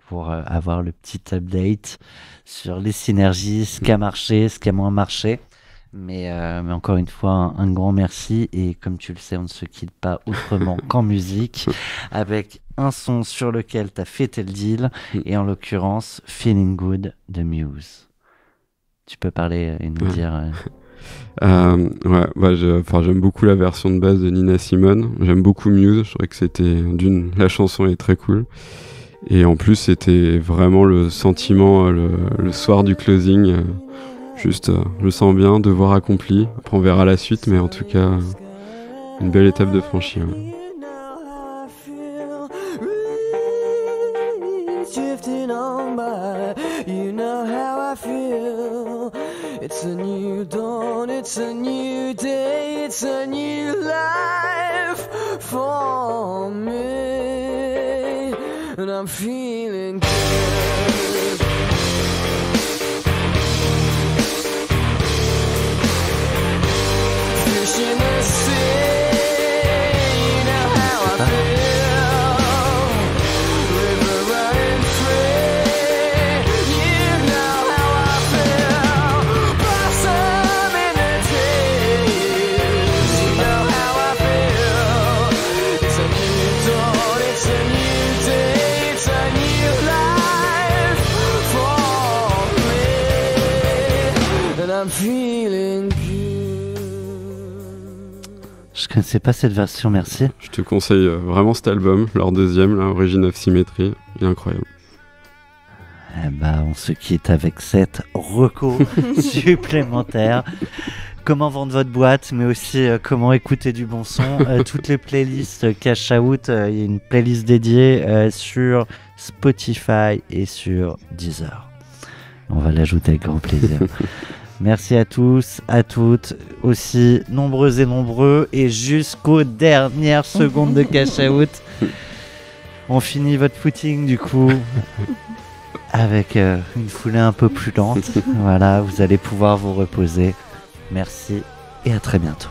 pour avoir le petit update sur les synergies, ce qui a marché, ce qui a moins marché. Mais encore une fois, un grand merci. Et comme tu le sais, on ne se quitte pas autrement qu'en musique, avec un son sur lequel tu as fêté le deal, et en l'occurrence, Feeling Good de Muse. Tu peux parler et nous dire... j'aime beaucoup la version de base de Nina Simone. J'aime beaucoup Muse. Je trouvais que la chanson est très cool. Et en plus, c'était vraiment le sentiment le soir du closing. Je le sens bien, devoir accompli. Après, on verra la suite, mais en tout cas, une belle étape de franchie. Ouais. It's a new dawn, it's a new day, it's a new life for me, and I'm feeling good. Fish in the sea, you know how I feel. River running free, you know how I feel. Blossom in the trees, you know how I feel. It's a new dawn, it's a new day, it's a new life for me, and I'm feeling good. Je connaissais pas cette version, merci. Je te conseille vraiment cet album, leur deuxième, là, Origin of Symmetry, il est incroyable. On se quitte avec cette reco supplémentaire. Comment vendre votre boîte, mais aussi comment écouter du bon son. Toutes les playlists Cash Out, il y a une playlist dédiée sur Spotify et sur Deezer. On va l'ajouter avec grand plaisir. Merci à tous, à toutes, aussi nombreux et nombreux, et jusqu'aux dernières secondes de Cash Out. On finit votre footing du coup avec une foulée un peu plus lente. Voilà, vous allez pouvoir vous reposer. Merci et à très bientôt.